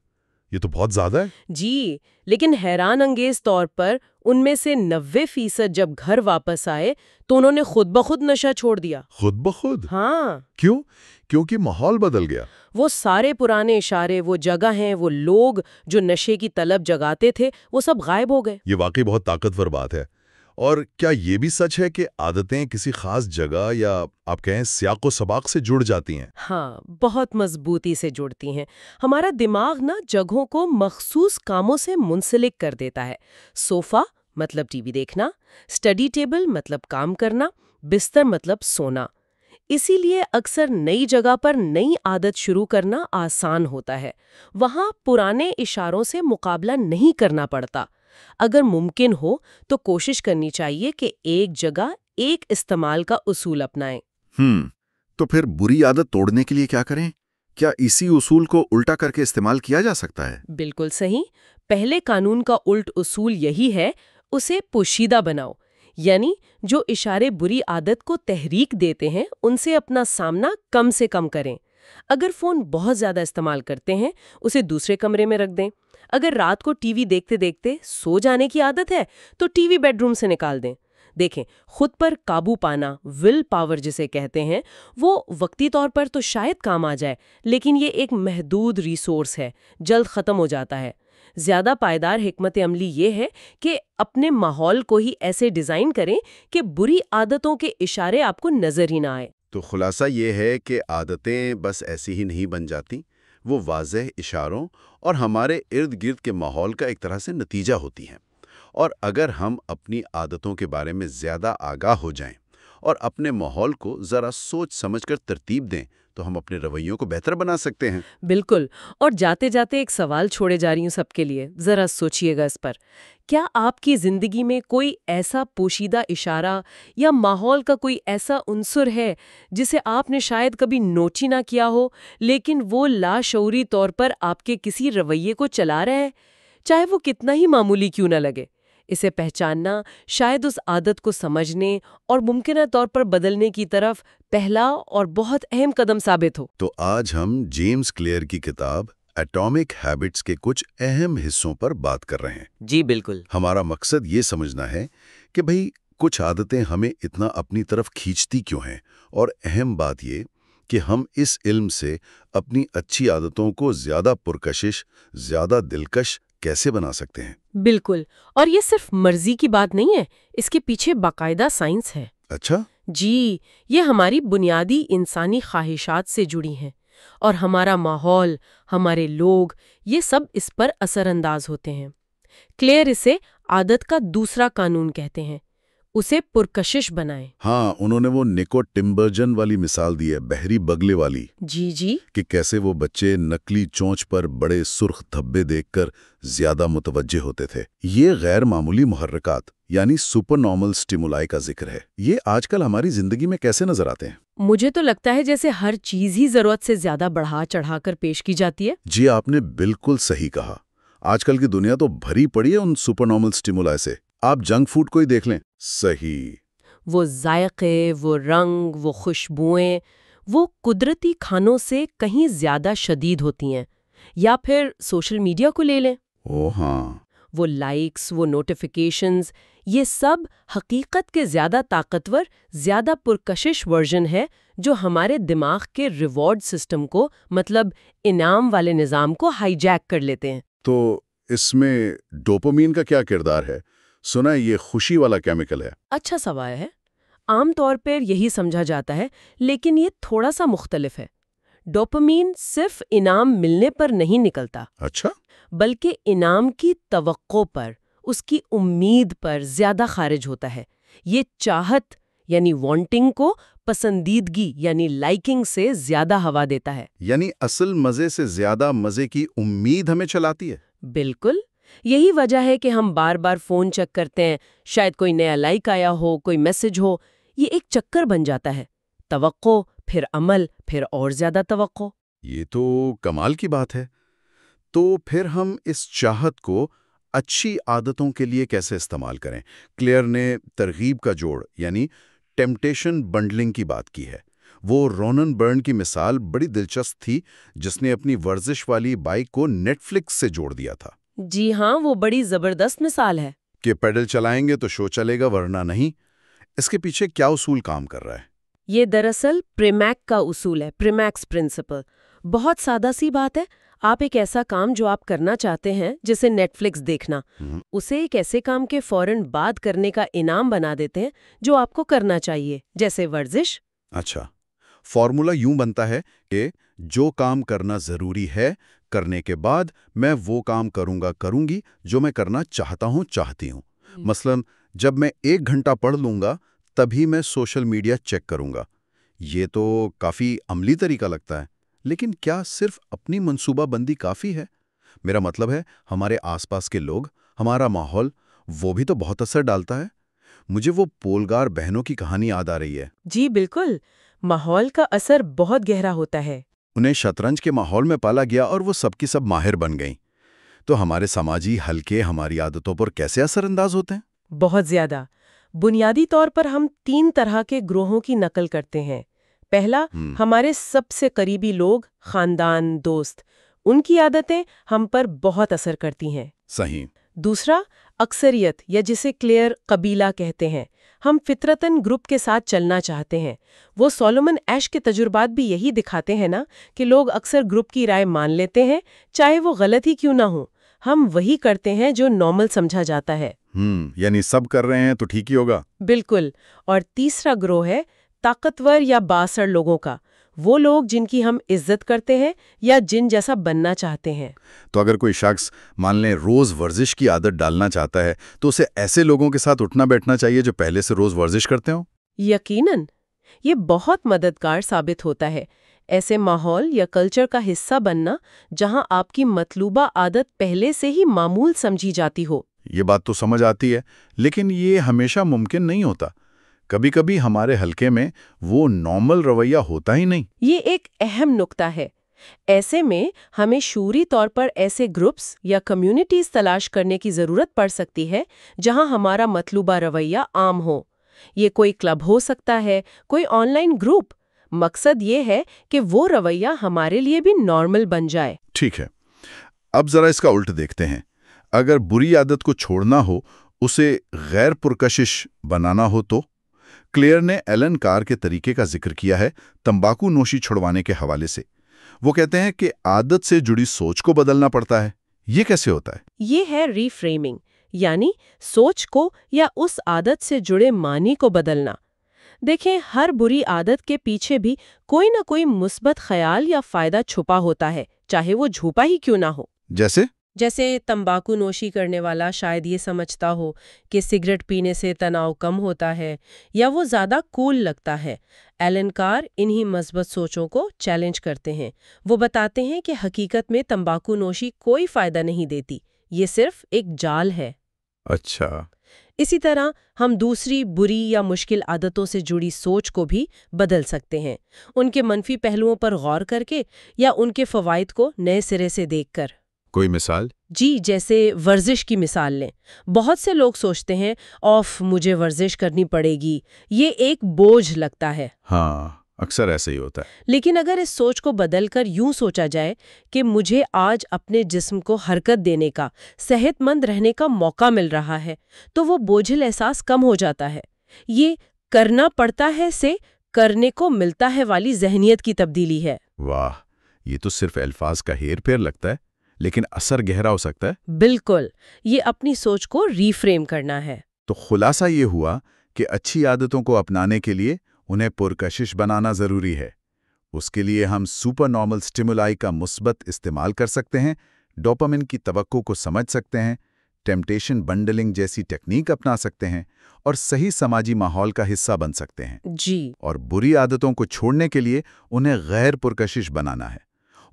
یہ تو بہت زیادہ ہے۔ جی، لیکن حیران انگیز طور پر ان میں سے 90% جب گھر واپس آئے تو انہوں نے خود بخود نشہ چھوڑ دیا۔ خود بخود؟ ہاں، کیوں؟ کیونکہ ماحول بدل گیا۔ وہ سارے پرانے اشارے، وہ جگہ ہیں، وہ لوگ جو نشے کی طلب جگاتے تھے، وہ سب غائب ہو گئے۔ یہ واقعی بہت طاقتور بات ہے۔ اور کیا یہ بھی سچ ہے کہ عادتیں کسی خاص جگہ یا آپ کہیں سیاق و سباق سے جڑ جاتی ہیں؟ ہاں، بہت مضبوطی سے جڑتی ہیں۔ ہمارا دماغ نا جگہوں کو مخصوص کاموں سے منسلک کر دیتا ہے۔ صوفہ مطلب ٹی وی دیکھنا، اسٹڈی ٹیبل مطلب کام کرنا، بستر مطلب سونا۔ اسی لیے اکثر نئی جگہ پر نئی عادت شروع کرنا آسان ہوتا ہے۔ وہاں پرانے اشاروں سے مقابلہ نہیں کرنا پڑتا۔ اگر ممکن ہو تو کوشش کرنی چاہیے کہ ایک جگہ ایک استعمال کا اصول اپنائیں۔ تو پھر بری عادت توڑنے کے لیے کیا کریں؟ کیا اسی اصول کو الٹا کر کے استعمال کیا جا سکتا ہے؟ بالکل صحیح۔ پہلے قانون کا الٹ اصول یہی ہے، اسے پوشیدہ بناؤ۔ یعنی جو اشارے بری عادت کو تحریک دیتے ہیں ان سے اپنا سامنا کم سے کم کریں۔ اگر فون بہت زیادہ استعمال کرتے ہیں اسے دوسرے کمرے میں رکھ دیں۔ اگر رات کو ٹی وی دیکھتے دیکھتے سو جانے کی عادت ہے تو ٹی وی بیڈ روم سے نکال دیں۔ دیکھیں، خود پر قابو پانا، ول پاور جسے کہتے ہیں، وہ وقتی طور پر تو شاید کام آ جائے، لیکن یہ ایک محدود ریسورس ہے، جلد ختم ہو جاتا ہے۔ زیادہ پائیدار حکمت عملی یہ ہے کہ اپنے ماحول کو ہی ایسے ڈیزائن کریں کہ بری عادتوں کے اشارے آپ کو نظر ہی نہ آئے۔ تو خلاصہ یہ ہے کہ عادتیں بس ایسی ہی نہیں بن جاتی، وہ واضح اشاروں اور ہمارے ارد گرد کے ماحول کا ایک طرح سے نتیجہ ہوتی ہیں۔ اور اگر ہم اپنی عادتوں کے بارے میں زیادہ آگاہ ہو جائیں اور اپنے ماحول کو ذرا سوچ سمجھ کر ترتیب دیں تو ہم اپنے رویوں کو بہتر بنا سکتے ہیں۔ بالکل۔ اور جاتے جاتے ایک سوال چھوڑے جا رہی ہوں سب کے لیے، ذرا سوچئے گا اس پر۔ کیا آپ کی زندگی میں کوئی ایسا پوشیدہ اشارہ یا ماحول کا کوئی ایسا عنصر ہے جسے آپ نے شاید کبھی نوٹ ہی نہ کیا ہو، لیکن وہ لاشعوری طور پر آپ کے کسی رویے کو چلا رہا ہے، چاہے وہ کتنا ہی معمولی کیوں نہ لگے؟ اسے پہچاننا شاید اس عادت کو سمجھنے اور ممکنہ طور پر بدلنے کی طرف پہلا اور بہت اہم قدم ثابت ہو۔ تو آج ہم جیمز کلیئر کی کتاب ایٹامک ہیبٹس کے کچھ اہم حصوں پر بات کر رہے ہیں۔ جی بالکل۔ ہمارا مقصد یہ سمجھنا ہے کہ بھئی کچھ عادتیں ہمیں اتنا اپنی طرف کھینچتی کیوں ہیں، اور اہم بات یہ کہ ہم اس علم سے اپنی اچھی عادتوں کو زیادہ پرکشش، زیادہ دلکش کیسے بنا سکتے ہیں۔ بالکل، اور یہ صرف مرضی کی بات نہیں ہے، اس کے پیچھے باقاعدہ سائنس ہے۔ اچھا؟ جی، یہ ہماری بنیادی انسانی خواہشات سے جڑی ہیں، اور ہمارا ماحول، ہمارے لوگ، یہ سب اس پر اثر انداز ہوتے ہیں۔ کلیئر اسے عادت کا دوسرا قانون کہتے ہیں، اسے پرکشش بنائیں۔ ہاں، انہوں نے وہ نکو ٹمبرجن والی مثال دی ہے، بحری بگلے والی، جی جی، کہ کیسے وہ بچے نکلی چونچ پر بڑے سرخ دھبے دیکھ کر زیادہ متوجہ ہوتے تھے۔ یہ غیر معمولی محرکات یعنی سپر نارمل سٹیمولائی کا ذکر ہے۔ یہ آج کل ہماری زندگی میں کیسے نظر آتے ہیں؟ مجھے تو لگتا ہے جیسے ہر چیز ہی ضرورت سے زیادہ بڑھا چڑھا کر پیش کی جاتی ہے۔ جی، آپ نے بالکل صحیح کہا۔ آج کل کی دنیا تو بھری پڑی ہے ان سپر نارمل سٹیمولائی سے۔ آپ جنک فوڈ کو ہی دیکھ لیں۔ صحیح۔ وہ ذائقے، وہ رنگ، وہ خوشبوئیں، وہ قدرتی کھانوں سے کہیں زیادہ شدید ہوتی ہیں۔ یا پھر سوشل میڈیا کو لے لیں۔ او ہاں، وہ لائکس، وہ نوٹیفیکیشنز، یہ سب حقیقت کے زیادہ طاقتور، زیادہ پرکشش ورژن ہے جو ہمارے دماغ کے ریوارڈ سسٹم کو، مطلب انعام والے نظام کو ہائی جیک کر لیتے ہیں۔ تو اس میں ڈوپامین کا کیا کردار ہے؟ سنا ہے یہ خوشی والا کیمیکل ہے۔ اچھا سوال ہے۔ عام طور پر یہی سمجھا جاتا ہے، لیکن یہ تھوڑا سا مختلف ہے۔ ڈوپامین صرف انعام ملنے پر نہیں نکلتا، اچھا، بلکہ انعام کی توقع پر، اس کی امید پر زیادہ خارج ہوتا ہے۔ یہ چاہت یعنی وانٹنگ کو پسندیدگی یعنی لائکنگ سے زیادہ ہوا دیتا ہے۔ یعنی اصل مزے سے زیادہ مزے کی امید ہمیں چلاتی ہے۔ بالکل، یہی وجہ ہے کہ ہم بار بار فون چیک کرتے ہیں، شاید کوئی نیا لائک آیا ہو، کوئی میسج ہو، یہ ایک چکر بن جاتا ہے۔ توقع، پھر عمل، پھر اور زیادہ توقع۔ یہ تو کمال کی بات ہے۔ تو پھر ہم اس چاہت کو اچھی عادتوں کے لیے کیسے استعمال کریں؟ کلیئر نے ترغیب کا جوڑ یعنی ٹیمپٹیشن بنڈلنگ کی بات کی ہے۔ وہ رونن برن کی مثال بڑی دلچسپ تھی، جس نے اپنی ورزش والی بائک کو نیٹ فلکس سے جوڑ دیا تھا۔ جی ہاں، وہ بڑی زبردست مثال ہے۔ کہ پیڈل چلائیں گے تو شو چلے گا ورنہ نہیں۔ اس کے پیچھے کیا اصول کام کر رہا ہے؟ یہ دراصل پریمیک کا اصول ہے، پریمیکس پرنسپل۔ بہت سادہ سی بات ہے، آپ ایک ایسا کام جو آپ کرنا چاہتے ہیں جیسے نیٹ فلکس دیکھنا، اسے ایک ایسے کام کے فوراً بعد کرنے کا انعام بنا دیتے ہیں جو آپ کو کرنا چاہیے، جیسے ورزش۔ اچھا، فارمولا یوں بنتا ہے کہ جو کام کرنا ضروری ہے، کرنے کے بعد میں وہ کام کروں گی جو میں کرنا چاہتی ہوں۔ مثلا جب میں 1 گھنٹہ پڑھ لوں گا تبھی میں سوشل میڈیا چیک کروں گا۔ یہ تو کافی عملی طریقہ لگتا ہے، لیکن کیا صرف اپنی منصوبہ بندی کافی ہے؟ میرا مطلب ہے ہمارے آس پاس کے لوگ، ہمارا ماحول، وہ بھی تو بہت اثر ڈالتا ہے۔ مجھے وہ پولگار بہنوں کی کہانی یاد آ رہی ہے۔ جی بالکل، ماحول کا اثر بہت گہرا ہوتا ہے۔ انہیں شطرنج کے ماحول میں پالا گیا اور وہ سب کی سب ماہر بن گئیں۔ تو ہمارے سماجی حلقے ہماری عادتوں پر کیسے اثر انداز ہوتے ہیں؟ بہت زیادہ۔ بنیادی طور پر ہم 3 طرح کے گروہوں کی نقل کرتے ہیں۔ پہلا، ہمارے سب سے قریبی لوگ، خاندان، دوست، ان کی عادتیں ہم پر بہت اثر کرتی ہیں۔ صحیح۔ دوسرا، اکثریت یا جسے کلیئر قبیلہ کہتے ہیں۔ ہم فطرتاً گروپ کے ساتھ چلنا چاہتے ہیں۔ وہ سولومن ایش کے تجربات بھی یہی دکھاتے ہیں نا کہ لوگ اکثر گروپ کی رائے مان لیتے ہیں، چاہے وہ غلط ہی کیوں نہ ہو۔ ہم وہی کرتے ہیں جو نارمل سمجھا جاتا ہے۔ یعنی سب کر رہے ہیں تو ٹھیک ہی ہوگا۔ بالکل۔ اور تیسرا گروہ ہے طاقتور یا بااثر لوگوں کا، وہ لوگ جن کی ہم عزت کرتے ہیں یا جن جیسا بننا چاہتے ہیں۔ تو اگر کوئی شخص مان لیں روز ورزش کی عادت ڈالنا چاہتا ہے تو اسے ایسے لوگوں کے ساتھ اٹھنا بیٹھنا چاہیے جو پہلے سے روز ورزش کرتے ہوں؟ یقیناً، یہ بہت مددگار ثابت ہوتا ہے۔ ایسے ماحول یا کلچر کا حصہ بننا جہاں آپ کی مطلوبہ عادت پہلے سے ہی معمول سمجھی جاتی ہو۔ یہ بات تو سمجھ آتی ہے، لیکن یہ ہمیشہ ممکن نہیں ہوتا۔ کبھی کبھی ہمارے حلقے میں وہ نارمل رویہ ہوتا ہی نہیں۔ یہ ایک اہم نکتہ ہے۔ ایسے میں ہمیں شعوری طور پر ایسے گروپس یا کمیونٹیز تلاش کرنے کی ضرورت پڑ سکتی ہے جہاں ہمارا مطلوبہ رویہ عام ہو۔ یہ کوئی کلب ہو سکتا ہے، کوئی آن لائن گروپ۔ مقصد یہ ہے کہ وہ رویہ ہمارے لیے بھی نارمل بن جائے۔ ٹھیک ہے، اب ذرا اس کا الٹ دیکھتے ہیں۔ اگر بری عادت کو چھوڑنا ہو، اسے غیر پرکشش بنانا ہو تو کلیئر نے ایلن کار کے طریقے کا ذکر کیا ہے تمباکو نوشی چھڑوانے کے حوالے سے۔ وہ کہتے ہیں کہ عادت سے جڑی سوچ کو بدلنا پڑتا ہے۔ یہ کیسے ہوتا ہے؟ یہ ہے ری فریمنگ، یعنی سوچ کو یا اس عادت سے جڑے معنی کو بدلنا۔ دیکھیں، ہر بری عادت کے پیچھے بھی کوئی نہ کوئی مثبت خیال یا فائدہ چھپا ہوتا ہے، چاہے وہ جھوپا ہی کیوں نہ ہو۔ جیسے تمباکو نوشی کرنے والا شاید یہ سمجھتا ہو کہ سگریٹ پینے سے تناؤ کم ہوتا ہے یا وہ زیادہ کول لگتا ہے۔ ایلن کار انہی مثبت سوچوں کو چیلنج کرتے ہیں۔ وہ بتاتے ہیں کہ حقیقت میں تمباکو نوشی کوئی فائدہ نہیں دیتی، یہ صرف ایک جال ہے۔ اچھا۔ اسی طرح ہم دوسری بری یا مشکل عادتوں سے جڑی سوچ کو بھی بدل سکتے ہیں، ان کے منفی پہلوؤں پر غور کر کے یا ان کے فوائد کو نئے سرے سے دیکھ کر۔ کوئی مثال؟ جی، جیسے ورزش کی مثال لیں۔ بہت سے لوگ سوچتے ہیں مجھے ورزش کرنی پڑے گی، یہ ایک بوجھ لگتا ہے۔ ہاں، اکثر ایسا ہی ہوتا ہے۔ لیکن اگر اس سوچ کو بدل کر یوں سوچا جائے کہ مجھے آج اپنے جسم کو حرکت دینے کا، صحت مند رہنے کا موقع مل رہا ہے، تو وہ بوجھل احساس کم ہو جاتا ہے۔ یہ کرنا پڑتا ہے سے کرنے کو ملتا ہے والی ذہنیت کی تبدیلی ہے۔ واہ، یہ تو صرف الفاظ کا ہیر پھیر لگتا ہے، لیکن اثر گہرا ہو سکتا ہے۔ بالکل، یہ اپنی سوچ کو ری فریم کرنا ہے۔ تو خلاصہ یہ ہوا کہ اچھی عادتوں کو اپنانے کے لیے انہیں پرکشش بنانا ضروری ہے۔ اس کے لیے ہم سپر نارمل سٹیمولائی کا مثبت استعمال کر سکتے ہیں، ڈوپامن کی توقع کو سمجھ سکتے ہیں، ٹیمپٹیشن بنڈلنگ جیسی ٹیکنیک اپنا سکتے ہیں اور صحیح سماجی ماحول کا حصہ بن سکتے ہیں۔ جی، اور بری عادتوں کو چھوڑنے کے لیے انہیں غیر پرکشش بنانا ہے،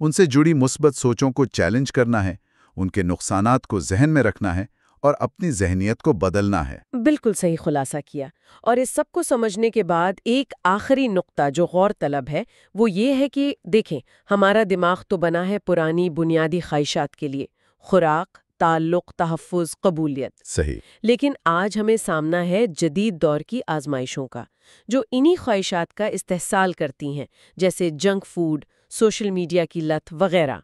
ان سے جڑی مثبت سوچوں کو چیلنج کرنا ہے، ان کے نقصانات کو ذہن میں رکھنا ہے اور اپنی ذہنیت کو بدلنا ہے۔ بالکل صحیح خلاصہ کیا۔ اور اس سب کو سمجھنے کے بعد ایک آخری نقطہ جو غور طلب ہے وہ یہ ہے کہ دیکھیں، ہمارا دماغ تو بنا ہے پرانی بنیادی خواہشات کے لیے: خوراک، تعلق، تحفظ، قبولیت۔ صحیح۔ لیکن آج ہمیں سامنا ہے جدید دور کی آزمائشوں کا، جو انہی خواہشات کا استحصال کرتی ہیں، جیسے جنک فوڈ، سوشل میڈیا کی لت وغیرہ۔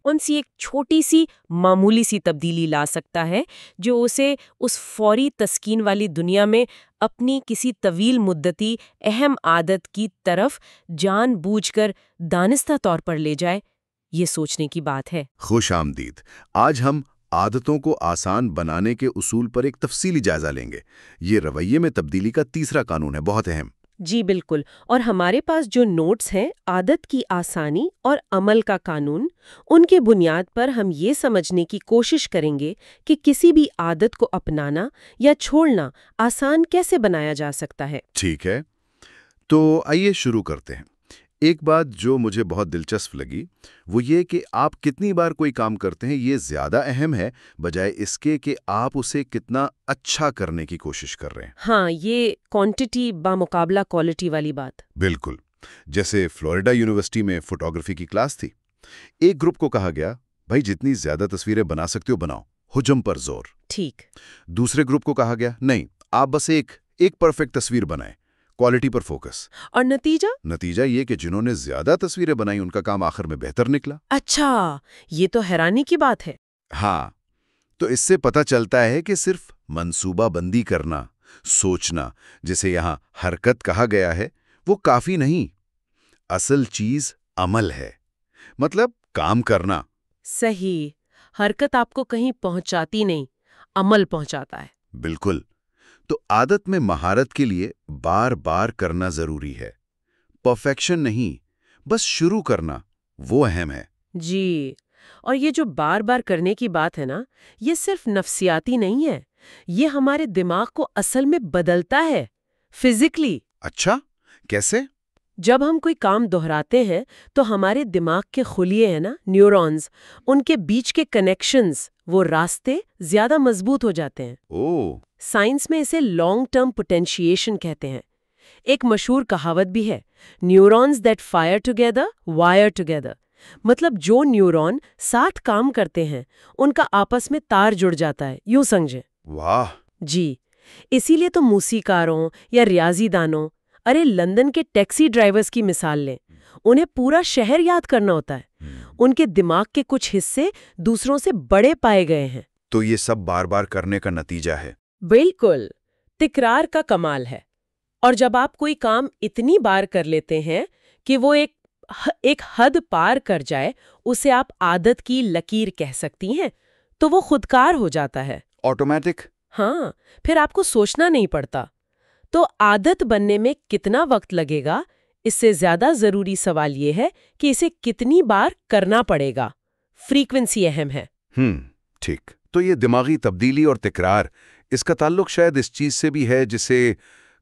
ان سی ایک چھوٹی سی معمولی سی تبدیلی لا سکتا ہے جو اسے اس فوری تسکین والی دنیا میں اپنی کسی طویل مدتی اہم عادت کی طرف جان بوجھ کر دانستہ طور پر لے جائے۔ یہ سوچنے کی بات ہے۔ خوش آمدید۔ آج ہم عادتوں کو آسان بنانے کے اصول پر ایک تفصیلی جائزہ لیں گے۔ یہ رویے میں تبدیلی کا تیسرا قانون ہے، بہت اہم۔ جی بالکل، اور ہمارے پاس جو نوٹس ہیں عادت کی آسانی اور عمل کا قانون، ان کے بنیاد پر ہم یہ سمجھنے کی کوشش کریں گے کہ کسی بھی عادت کو اپنانا یا چھوڑنا آسان کیسے بنایا جا سکتا ہے۔ ٹھیک ہے، تو آئیے شروع کرتے ہیں۔ ایک بات جو مجھے بہت دلچسپ لگی وہ یہ کہ آپ کتنی بار کوئی کام کرتے ہیں یہ زیادہ اہم ہے بجائے اس کے کہ آپ اسے کتنا اچھا کرنے کی کوشش کر رہے ہیں۔ ہاں، یہ کوانٹٹی بامقابلہ کوالٹی والی بات۔ بالکل۔ جیسے فلوریڈا یونیورسٹی میں فوٹوگرافی کی کلاس تھی، ایک گروپ کو کہا گیا بھائی جتنی زیادہ تصویریں بنا سکتے ہو بناؤ، حجم پر زور۔ ٹھیک۔ دوسرے گروپ کو کہا گیا نہیں، آپ بس ایک پرفیکٹ تصویر بنائیں، کوالٹی پر فوکس۔ اور نتیجہ یہ کہ جنہوں نے زیادہ تصویریں بنائی ان کا کام آخر میں بہتر نکلا۔ اچھا، یہ تو حیرانی کی بات ہے۔ ہاں، تو اس سے پتہ چلتا ہے کہ صرف منصوبہ بندی کرنا، سوچنا، جسے یہاں حرکت کہا گیا ہے، وہ کافی نہیں۔ اصل چیز عمل ہے، مطلب کام کرنا۔ صحیح، حرکت آپ کو کہیں پہنچاتی نہیں، عمل پہنچاتا ہے۔ بالکل۔ تو عادت میں مہارت کے لیے بار بار کرنا ضروری ہے، پرفیکشن نہیں، بس شروع کرنا، وہ اہم ہے۔ جی، اور یہ جو بار بار کرنے کی بات ہے نا، یہ صرف نفسیاتی نہیں ہے، یہ ہمارے دماغ کو اصل میں بدلتا ہے، فزیکلی۔ اچھا، کیسے؟ جب ہم کوئی کام دہراتے ہیں تو ہمارے دماغ کے خلیے ہیں نا، نیورونز، ان کے بیچ کے کنیکشنز، وہ راستے زیادہ مضبوط ہو جاتے ہیں۔ سائنس میں اسے لانگ ٹرم پوٹینشیشن کہتے ہیں۔ ایک مشہور کہاوت بھی ہے، neurons that fire together wire together, مطلب جو نیورون ساتھ کام کرتے ہیں ان کا آپس میں تار جڑ جاتا ہے، یوں سمجھیں۔ واہ! جی، اسی لیے تو موسیقاروں یا ریاضی دانوں، لندن کے ٹیکسی ڈرائیورز کی مثال لیں، انہیں پورا شہر یاد کرنا ہوتا ہے، ان کے دماغ کے کچھ حصے دوسروں سے بڑے پائے گئے ہیں۔ تو یہ سب بار بار کرنے کا نتیجہ ہے۔ بالکل، تکرار کا کمال ہے۔ اور جب آپ کوئی کام اتنی بار کر لیتے ہیں کہ وہ ایک حد پار کر جائے، اسے آپ عادت کی لکیر کہہ سکتی ہیں، تو وہ خودکار ہو جاتا ہے، آٹومیٹک۔ ہاں، پھر آپ کو سوچنا نہیں پڑتا۔ تو عادت بننے میں کتنا وقت لگے گا؟ اس سے زیادہ ضروری سوال یہ ہے کہ اسے کتنی بار کرنا پڑے گا۔ فریکوینسی اہم ہے۔ ٹھیک۔ تو یہ دماغی تبدیلی اور تکرار، اس کا تعلق شاید اس چیز سے بھی ہے جسے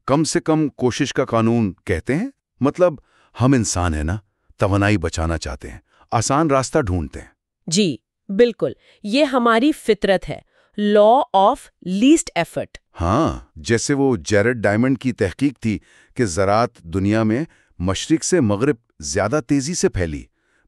کم سے کم کوشش کا قانون کہتے ہیں۔ مطلب ہم انسان ہیں نا، توانائی بچانا چاہتے ہیں، آسان راستہ ڈھونڈتے ہیں۔ جی بالکل، یہ ہماری فطرت ہے، لا آف لیسٹ ایفرٹ۔ ہاں، جیسے وہ جیرڈ ڈائمنڈ کی تحقیق تھی کہ زراعت دنیا میں مشرق سے مغرب زیادہ تیزی سے پھیلی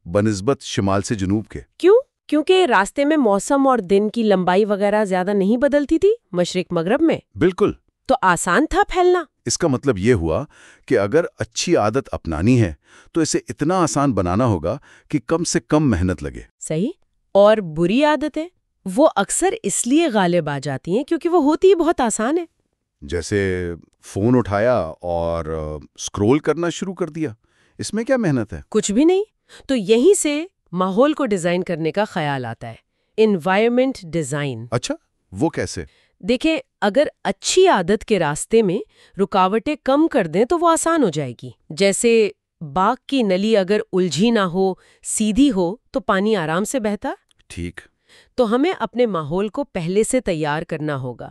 بنسبت شمال سے جنوب کے۔ کیوں؟ کیونکہ راستے میں موسم اور دن کی لمبائی وغیرہ زیادہ نہیں بدلتی تھی مشرق مغرب میں۔ بالکل۔ تو آسان تھا پھیلنا۔ اس کا مطلب یہ ہوا کہ اگر اچھی عادت اپنانی ہے تو اسے اتنا آسان بنانا ہوگا کہ کم سے کم محنت لگے۔ صحیح۔ اور بری عادتیں وہ اکثر اس لیے غالب آ جاتی ہیں کیونکہ وہ ہوتی ہی بہت آسان ہے۔ جیسے فون اٹھایا اور سکرول کرنا شروع کر دیا، اس میں کیا محنت ہے؟ کچھ بھی نہیں۔ تو یہیں سے ماحول کو ڈیزائن کرنے کا خیال آتا ہے، انوائرمنٹ ڈیزائن۔ اچھا، وہ کیسے؟ دیکھیں اگر اچھی عادت کے راستے میں رکاوٹیں کم کر دیں تو وہ آسان ہو جائے گی. جیسے باغ کی نلی اگر الجھی نہ ہو، سیدھی ہو تو پانی آرام سے بہتا. ٹھیک. تو ہمیں اپنے ماحول کو پہلے سے تیار کرنا ہوگا.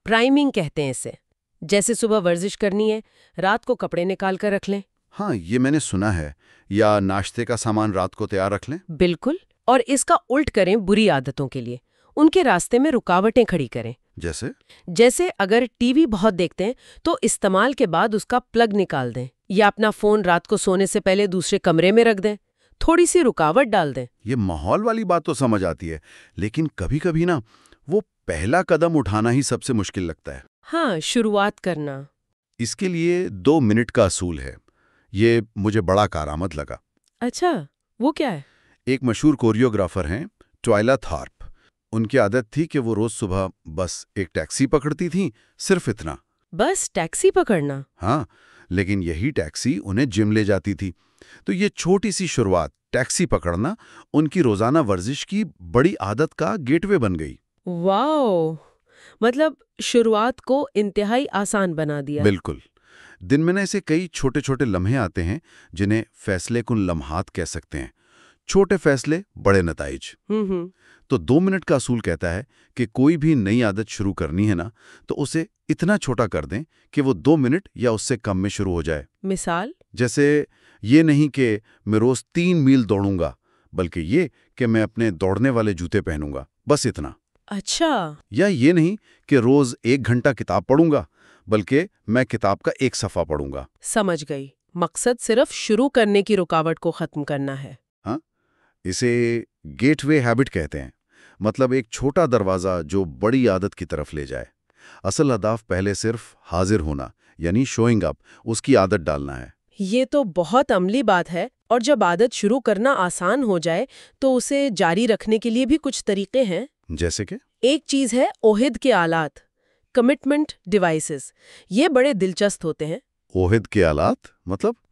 پرائمنگ کہتے ہیں اسے. جیسے صبح ورزش کرنی ہے، رات کو کپڑے نکال کر رکھ لیں. ہاں، یہ میں نے سنا ہے. یا ناشتے کا سامان رات کو تیار رکھ لیں. بالکل. اور اس کا الٹ کریں بری عادتوں کے لیے. ان کے راستے میں رکاوٹیں کھڑی کریں. جیسے اگر ٹی وی بہت دیکھتے ہیں تو استعمال کے بعد اس کا پلگ نکال دیں، یا اپنا فون رات کو سونے سے پہلے دوسرے کمرے میں رکھ دیں. تھوڑی سی رکاوٹ ڈال دیں. یہ ماحول والی بات تو سمجھ آتی ہے، لیکن کبھی کبھی نا وہ پہلا قدم اٹھانا ہی سب سے مشکل لگتا ہے. ہاں، شروعات کرنا. اس کے لیے 2 منٹ کا اصول ہے. یہ مجھے بڑا کارآمد لگا. اچھا، وہ کیا ہے؟ ایک مشہور کوریوگرافر ہیں ٹوائلا تھارپ. ان کی عادت تھی کہ وہ روز صبح بس ایک ٹیکسی پکڑتی تھیں، صرف اتنا. بس ٹیکسی پکڑنا؟ ہاں، لیکن یہی ٹیکسی انہیں جم لے جاتی تھی. تو یہ چھوٹی سی شروعات، ٹیکسی پکڑنا، ان کی روزانہ ورزش کی بڑی عادت کا گیٹ وے بن گئی. واو! مطلب شروعات کو انتہائی آسان بنا دیا. بالکل. دن میں نا ایسے کئی چھوٹے چھوٹے لمحے آتے ہیں جنہیں فیصلے کن لمحات کہہ سکتے ہیں. چھوٹے فیصلے، بڑے نتائج. تو 2 منٹ کا اصول کہتا ہے کہ کوئی بھی نئی عادت شروع کرنی ہے نا تو اسے اتنا چھوٹا کر دیں کہ وہ 2 منٹ یا اس سے کم میں شروع ہو جائے. مثال؟ جیسے یہ نہیں کہ میں روز 3 میل دوڑوں گا، بلکہ یہ کہ میں اپنے دوڑنے والے جوتے پہنوں گا، بس اتنا. اچھا. یا یہ نہیں کہ روز 1 گھنٹہ کتاب پڑھوں گا، بلکہ میں کتاب کا 1 صفحہ پڑھوں گا. سمجھ گئی. مقصد صرف شروع کرنے کی رکاوٹ کو ختم کرنا ہے. ہاں، اسے گیٹ وے ہیبٹ کہتے ہیں. مطلب ایک چھوٹا دروازہ جو بڑی عادت کی طرف لے جائے. اصل ہدف پہلے صرف حاضر ہونا، یعنی شوئنگ اپ، اس کی عادت ڈالنا ہے. یہ تو بہت عملی بات ہے. اور جب عادت شروع کرنا آسان ہو جائے تو اسے جاری رکھنے کے لیے بھی کچھ طریقے ہیں. جیسے کہ؟ ایک چیز ہے عہد کے آلات، کمٹمنٹ ڈیوائسز. یہ بڑے دلچسپ ہوتے ہیں. عہد کے آلات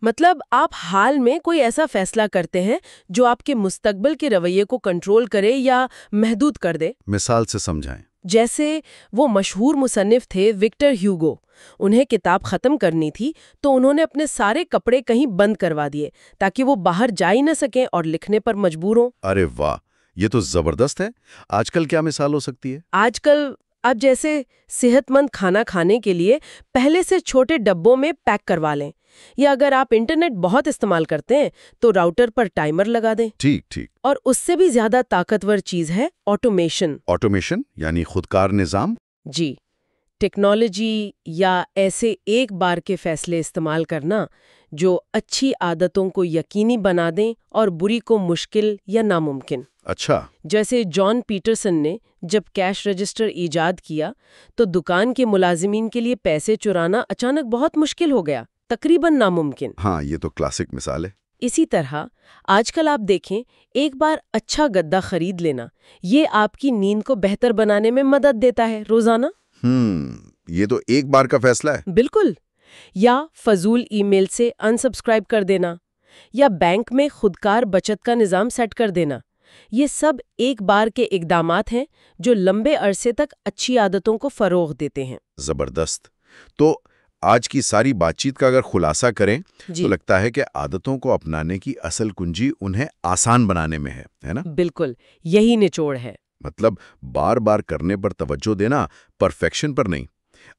مطلب آپ حال میں کوئی ایسا فیصلہ کرتے ہیں جو آپ کے مستقبل کے رویے کو کنٹرول کرے یا محدود کر دے. مثال سے سمجھائیں. جیسے وہ مشہور مصنف تھے وکٹر ہیوگو. انہیں کتاب ختم کرنی تھی تو انہوں نے اپنے سارے کپڑے کہیں بند کروا دیے تاکہ وہ باہر جا ہی نہ سکیں اور لکھنے پر مجبور ہوں. ارے واہ، یہ تو زبردست ہے. آج کل کیا مثال ہو سکتی ہے؟ آج کل اب جیسے صحت مند کھانا کھانے کے لیے پہلے سے چھوٹے ڈبوں میں پیک کروا لیں، یا اگر آپ انٹرنیٹ بہت استعمال کرتے ہیں تو راؤٹر پر ٹائمر لگا دیں. ٹھیک. اور اس سے بھی زیادہ طاقتور چیز ہے آٹومیشن. آٹومیشن یعنی خودکار نظام؟ جی. ٹیکنالوجی یا ایسے ایک بار کے فیصلے استعمال کرنا جو اچھی عادتوں کو یقینی بنا دیں اور بری کو مشکل یا ناممکن. اچھا. جیسے جان پیٹرسن نے جب کیش رجسٹر ایجاد کیا تو دکان کے ملازمین کے لیے پیسے چرانا اچانک بہت مشکل ہو گیا، تقریباً ناممکن. ہاں، یہ تو کلاسک مثال ہے. اسی طرح آج کل آپ دیکھیں، ایک بار اچھا گدا خرید لینا یہ آپ کی نیند کو بہتر بنانے میں مدد دیتا ہے روزانہ. یہ تو ایک بار کا فیصلہ ہے. بالکل. یا فضول ای میل سے انسبسکرائب کر دینا، یا بینک میں خودکار بچت کا نظام سیٹ کر دینا. یہ سب ایک بار کے اقدامات ہیں جو لمبے عرصے تک اچھی عادتوں کو فروغ دیتے ہیں. زبردست. تو آج کی ساری بات چیت کا اگر خلاصہ کریں تو لگتا ہے کہ عادتوں کو اپنانے کی اصل کنجی انہیں آسان بنانے میں ہے نا؟ بالکل، یہی نچوڑ ہے. مطلب بار بار کرنے پر توجہ دینا، پرفیکشن پر نہیں.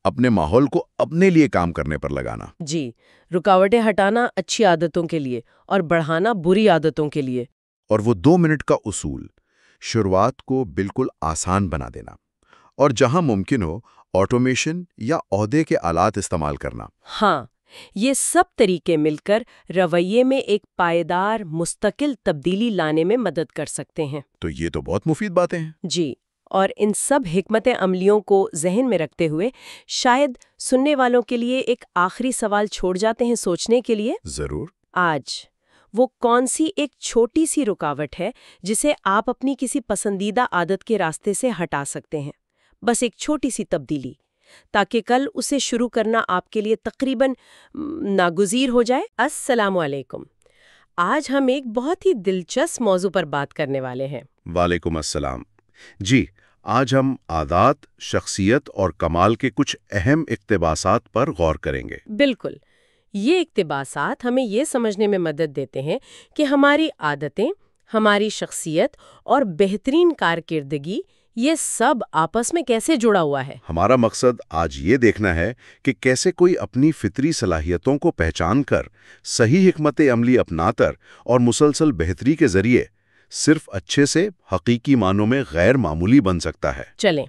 اپنے ماحول کو اپنے لیے کام کرنے پر لگانا. جی. رکاوٹیں ہٹانا اچھی عادتوں کے لیے اور بڑھانا بری عادتوں کے لیے. اور وہ 2 منٹ کا اصول، شروعات کو بالکل آسان بنا دینا، اور جہاں ممکن ہو آٹومیشن یا عہدے کے آلات استعمال کرنا. ہاں، یہ سب طریقے مل کر رویے میں ایک پائیدار مستقل تبدیلی لانے میں مدد کر سکتے ہیں. تو یہ تو بہت مفید باتیں ہیں. جی. اور ان سب حکمت عملیوں کو ذہن میں رکھتے ہوئے شاید سننے والوں کے لیے ایک آخری سوال چھوڑ جاتے ہیں سوچنے کے لیے. ضرور. آج وہ کون سی ایک چھوٹی سی رکاوٹ ہے جسے آپ اپنی کسی پسندیدہ عادت کے راستے سے ہٹا سکتے ہیں؟ بس ایک چھوٹی سی تبدیلی، تاکہ کل اسے شروع کرنا آپ کے لیے تقریباً ناگزیر ہو جائے. السلام علیکم. آج ہم ایک بہت ہی دلچسپ موضوع پر بات کرنے والے ہیں. وعلیکم السلام. جی، آج ہم عادات، شخصیت اور کمال کے کچھ اہم اقتباسات پر غور کریں گے۔ بالکل، یہ اقتباسات ہمیں یہ سمجھنے میں مدد دیتے ہیں کہ ہماری عادتیں، ہماری شخصیت اور بہترین کارکردگی یہ سب آپس میں کیسے جڑا ہوا ہے۔ ہمارا مقصد آج یہ دیکھنا ہے کہ کیسے کوئی اپنی فطری صلاحیتوں کو پہچان کر صحیح حکمت عملی اپنا کر اور مسلسل بہتری کے ذریعے صرف اچھے سے حقیقی معنوں میں غیر معمولی بن سکتا ہے۔ چلیں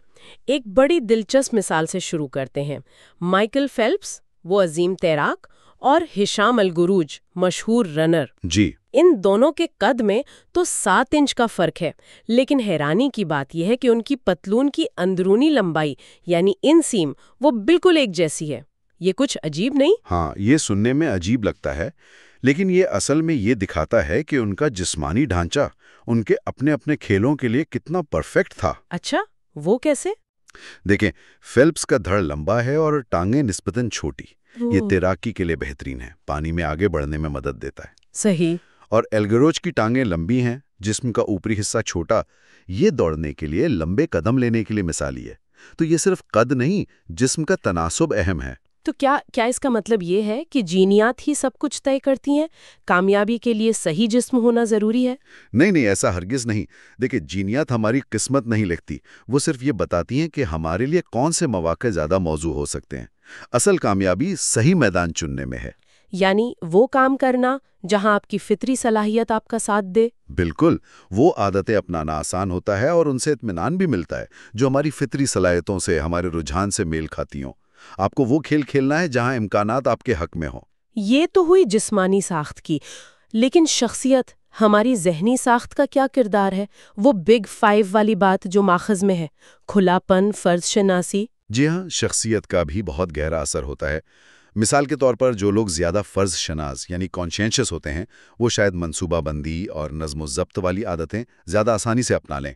ایک بڑی دلچسپ مثال سے شروع کرتے ہیں۔ مائیکل فیلپس، وہ عظیم تیراک، اور ہشام الگروج، مشہور رنر، جی، ان دونوں کے قد میں تو 7 انچ کا فرق ہے، لیکن حیرانی کی بات یہ ہے کہ ان کی پتلون کی اندرونی لمبائی یعنی انسیم وہ بالکل ایک جیسی ہے۔ یہ کچھ عجیب نہیں؟ ہاں، یہ سننے میں عجیب لگتا ہے، لیکن یہ اصل میں یہ دکھاتا ہے کہ ان کا جسمانی ڈھانچہ ان کے اپنے اپنے کھیلوں کے لیے کتنا پرفیکٹ تھا۔ اچھا، وہ کیسے؟ دیکھیں، فیلپس کا دھڑ لمبا ہے اور ٹانگیں نسبتاً چھوٹی۔ یہ تیراکی کے لیے بہترین ہے، پانی میں آگے بڑھنے میں مدد دیتا ہے۔ صحیح۔ اور ایلگروج کی ٹانگیں لمبی ہیں، جسم کا اوپری حصہ چھوٹا، یہ دوڑنے کے لیے، لمبے قدم لینے کے لیے مثالی ہے۔ تو یہ صرف قد نہیں، جسم کا تناسب اہم ہے۔ تو کیا اس کا مطلب یہ ہے کہ جینیات ہی سب کچھ طے کرتی ہیں؟ کامیابی کے لیے صحیح جسم ہونا ضروری ہے؟ نہیں، ایسا ہرگز نہیں۔ دیکھیں، جینیات ہماری قسمت نہیں لکھتی، وہ صرف یہ بتاتی ہیں کہ ہمارے لیے کون سے مواقع زیادہ موزوں ہو سکتے ہیں۔ اصل کامیابی صحیح میدان چننے میں ہے۔ یعنی وہ کام کرنا جہاں آپ کی فطری صلاحیت آپ کا ساتھ دے۔ بالکل، وہ عادتیں اپنانا آسان ہوتا ہے اور ان سے اطمینان بھی ملتا ہے جو ہماری فطری صلاحیتوں سے، ہمارے رجحان سے میل کھاتی ہوں۔ آپ کو وہ کھیل کھیلنا ہے جہاں امکانات آپ کے حق میں ہوں۔ یہ تو ہوئی جسمانی ساخت کی، لیکن شخصیت، ہماری ذہنی ساخت کا کیا کردار ہے؟ وہ بگ 5 والی بات جو ماخذ میں ہے، کھلا پن، فرض شناسی۔ جی ہاں، شخصیت کا بھی بہت گہرا اثر ہوتا ہے۔ مثال کے طور پر جو لوگ زیادہ فرض شناس یعنی کانشینشس ہوتے ہیں، وہ شاید منصوبہ بندی اور نظم و ضبط والی عادتیں زیادہ آسانی سے اپنا لیں۔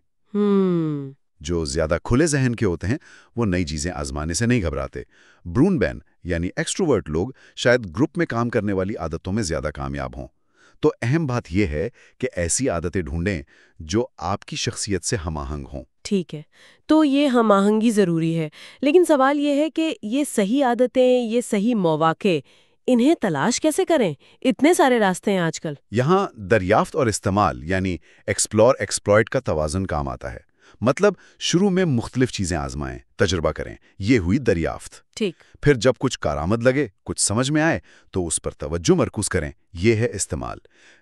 جو زیادہ کھلے ذہن کے ہوتے ہیں، وہ نئی چیزیں آزمانے سے نہیں گھبراتے۔ برون بین یعنی ایکسٹروورٹ لوگ شاید گروپ میں کام کرنے والی عادتوں میں زیادہ کامیاب ہوں۔ تو اہم بات یہ ہے کہ ایسی عادتیں ڈھونڈیں جو آپ کی شخصیت سے ہم آہنگ ہوں۔ ٹھیک ہے، تو یہ ہم آہنگی ضروری ہے، لیکن سوال یہ ہے کہ یہ صحیح عادتیں، یہ صحیح مواقع، انہیں تلاش کیسے کریں؟ اتنے سارے راستے ہیں آج کل۔ یہاں دریافت اور استعمال یعنی ایکسپلور ایکسپلوئٹ کا توازن کام آتا ہے۔ مطلب شروع میں مختلف چیزیں آزمائیں، تجربہ کریں، یہ ہوئی دریافت۔ ٹھیک۔ پھر جب کچھ کارآمد لگے، کچھ سمجھ میں آئے، تو اس پر توجہ مرکوز کریں، یہ ہے استعمال۔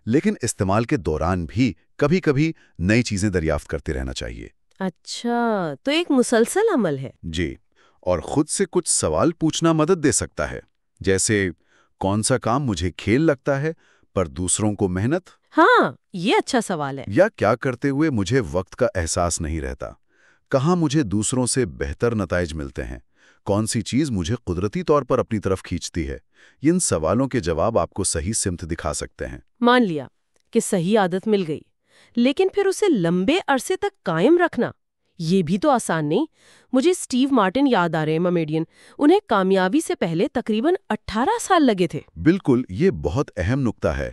لیکن استعمال کے دوران بھی کبھی کبھی نئی چیزیں دریافت کرتے رہنا چاہیے۔ اچھا، تو ایک مسلسل عمل ہے۔ جی، اور خود سے کچھ سوال پوچھنا مدد دے سکتا ہے، جیسے کون سا کام مجھے کھیل لگتا ہے پر دوسروں کو محنت؟ ہاں، یہ اچھا سوال ہے۔ یا کیا کرتے ہوئے مجھے وقت کا احساس نہیں رہتا؟ کہاں مجھے دوسروں سے بہتر نتائج ملتے ہیں؟ کون سی چیز مجھے قدرتی طور پر اپنی طرف کھینچتی ہے؟ ان سوالوں کے جواب آپ کو صحیح سمت دکھا سکتے ہیں۔ مان لیا کہ صحیح عادت مل گئی، لیکن پھر اسے لمبے عرصے تک قائم رکھنا، یہ بھی تو آسان نہیں۔ مجھے اسٹیو مارٹن یاد آ رہے ہیں، ممیڈین۔ انہیں کامیابی سے پہلے تقریباً 18 سال لگے تھے۔ بالکل، یہ بہت اہم نکتہ ہے۔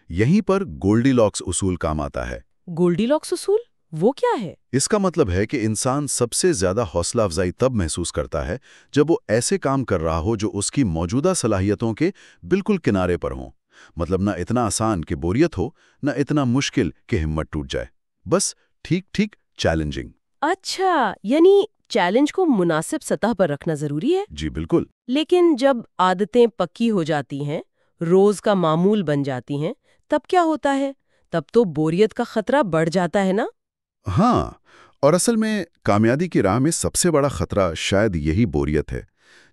یہیں پر گولڈی لاکس اصول کام آتا ہے۔ گولڈی لاکس اصول وہ کیا ہے؟ اس کا مطلب ہے کہ انسان سب سے زیادہ حوصلہ افزائی تب محسوس کرتا ہے جب وہ ایسے کام کر رہا ہو جو اس کی موجودہ صلاحیتوں کے بالکل کنارے پر ہوں۔ مطلب نہ اتنا آسان کہ بوریت ہو، نہ اتنا مشکل کہ ہمت ٹوٹ جائے، بس ٹھیک چیلنجنگ۔ اچھا، یعنی چیلنج کو مناسب سطح پر رکھنا ضروری ہے۔ جی بالکل۔ لیکن جب عادتیں پکی ہو جاتی ہیں، روز کا معمول بن جاتی ہیں، تب کیا ہوتا ہے؟ تب تو بوریت کا خطرہ بڑھ جاتا ہے نا؟ ہاں، اور اصل میں کامیابی کی راہ میں سب سے بڑا خطرہ شاید یہی بوریت ہے۔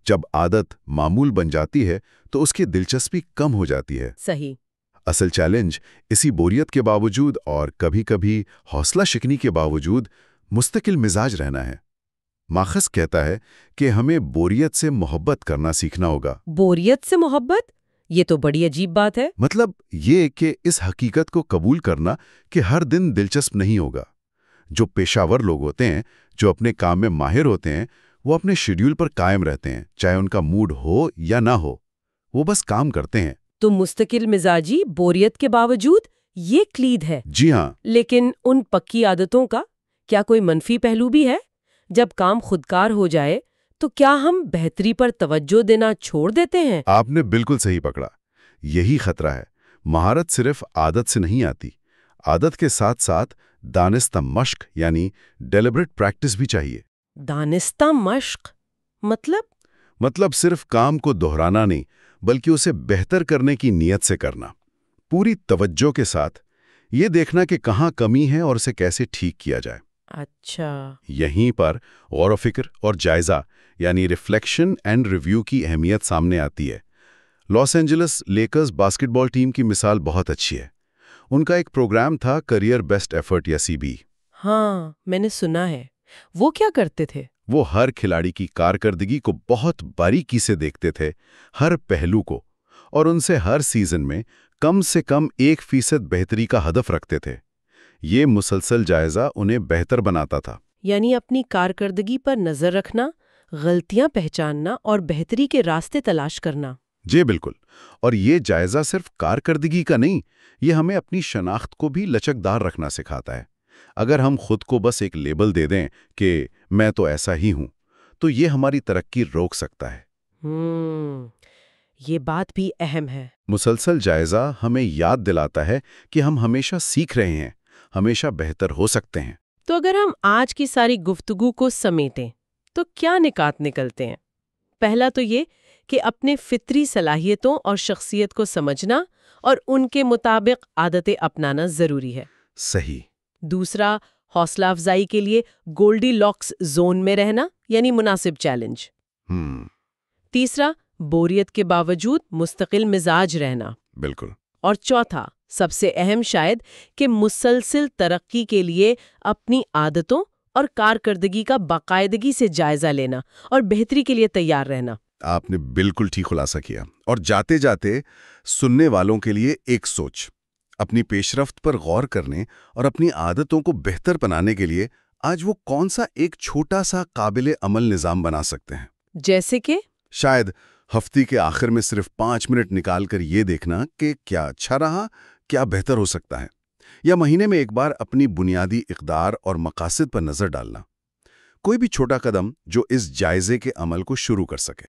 جب عادت معمول بن جاتی ہے تو اس کی دلچسپی کم ہو جاتی ہے۔ صحیح۔ اصل چیلنج اسی بوریت کے باوجود اور کبھی کبھی حوصلہ شکنی کے باوجود مستقل مزاج رہنا ہے۔ ماخذ کہتا ہے کہ ہمیں بوریت سے محبت کرنا سیکھنا ہوگا۔ بوریت سے محبت؟ یہ تو بڑی عجیب بات ہے۔ مطلب یہ کہ اس حقیقت کو قبول کرنا کہ ہر دن دلچسپ نہیں ہوگا۔ جو پیشہ ور لوگ ہوتے ہیں، جو اپنے کام میں ماہر ہوتے ہیں، وہ اپنے شیڈیول پر قائم رہتے ہیں، چاہے ان کا موڈ ہو یا نہ ہو، وہ بس کام کرتے ہیں۔ تو مستقل مزاجی بوریت کے باوجود یہ کلید ہے۔ جی ہاں۔ لیکن ان پکی عادتوں کا کیا کوئی منفی پہلو بھی ہے؟ جب کام خودکار ہو جائے تو کیا ہم بہتری پر توجہ دینا چھوڑ دیتے ہیں؟ آپ نے بالکل صحیح پکڑا، یہی خطرہ ہے۔ مہارت صرف عادت سے نہیں آتی، عادت کے ساتھ ساتھ دانستہ مشق یعنی ڈیلیبریٹ پریکٹس بھی چاہیے۔ دانستہ مشق مطلب صرف کام کو دہرانا نہیں، بلکہ اسے بہتر کرنے کی نیت سے کرنا، پوری توجہ کے ساتھ، یہ دیکھنا کہ کہاں کمی ہے اور اسے کیسے ٹھیک کیا جائے۔ اچھا، یہیں پر غور و فکر اور جائزہ یعنی ریفلیکشن اینڈ ریویو کی اہمیت سامنے آتی ہے۔ لاس اینجلس لیکرز باسکٹ بال ٹیم کی مثال بہت اچھی ہے۔ ان کا ایک پروگرام تھا کیریئر بیسٹ ایفرٹ یا CB۔ ہاں میں نے سنا ہے۔ وہ کیا کرتے تھے؟ وہ ہر کھلاڑی کی کارکردگی کو بہت باریکی سے دیکھتے تھے، ہر پہلو کو، اور ان سے ہر سیزن میں کم سے کم 1% بہتری کا ہدف رکھتے تھے۔ یہ مسلسل جائزہ انہیں بہتر بناتا تھا۔ یعنی اپنی کارکردگی پر نظر رکھنا، غلطیاں پہچاننا اور بہتری کے راستے تلاش کرنا۔ جی بالکل، اور یہ جائزہ صرف کارکردگی کا نہیں، یہ ہمیں اپنی شناخت کو بھی لچکدار رکھنا سکھاتا ہے۔ اگر ہم خود کو بس ایک لیبل دے دیں کہ میں تو ایسا ہی ہوں، تو یہ ہماری ترقی روک سکتا ہے۔ یہ بات بھی اہم ہے۔ مسلسل جائزہ ہمیں یاد دلاتا ہے کہ ہم ہمیشہ سیکھ رہے ہیں، ہمیشہ بہتر ہو سکتے ہیں۔ تو اگر ہم آج کی ساری گفتگو کو سمیٹیں تو کیا نکات نکلتے ہیں؟ پہلا تو یہ کہ اپنے فطری صلاحیتوں اور شخصیت کو سمجھنا اور ان کے مطابق عادتیں اپنانا ضروری ہے۔ صحیح۔ دوسرا، حوصلہ افزائی کے لیے گولڈی لاکس زون میں رہنا، یعنی مناسب چیلنج۔ تیسرا، بوریت کے باوجود مستقل مزاج رہنا۔ بالکل۔ اور چوتھا، سب سے اہم شاید، کہ مسلسل ترقی کے لیے اپنی عادتوں اور کارکردگی کا باقاعدگی سے جائزہ لینا اور بہتری کے لیے تیار رہنا۔ آپ نے بالکل ٹھیک خلاصہ کیا۔ اور جاتے جاتے سننے والوں کے لیے ایک سوچ، اپنی پیش رفت پر غور کرنے اور اپنی عادتوں کو بہتر بنانے کے لیے آج وہ کون سا ایک چھوٹا سا قابل عمل نظام بنا سکتے ہیں؟ جیسے کہ شاید ہفتے کے آخر میں صرف 5 منٹ نکال کر یہ دیکھنا کہ کیا اچھا رہا، کیا بہتر ہو سکتا ہے، یا مہینے میں ایک بار اپنی بنیادی اقدار اور مقاصد پر نظر ڈالنا۔ کوئی بھی چھوٹا قدم جو اس جائزے کے عمل کو شروع کر سکے۔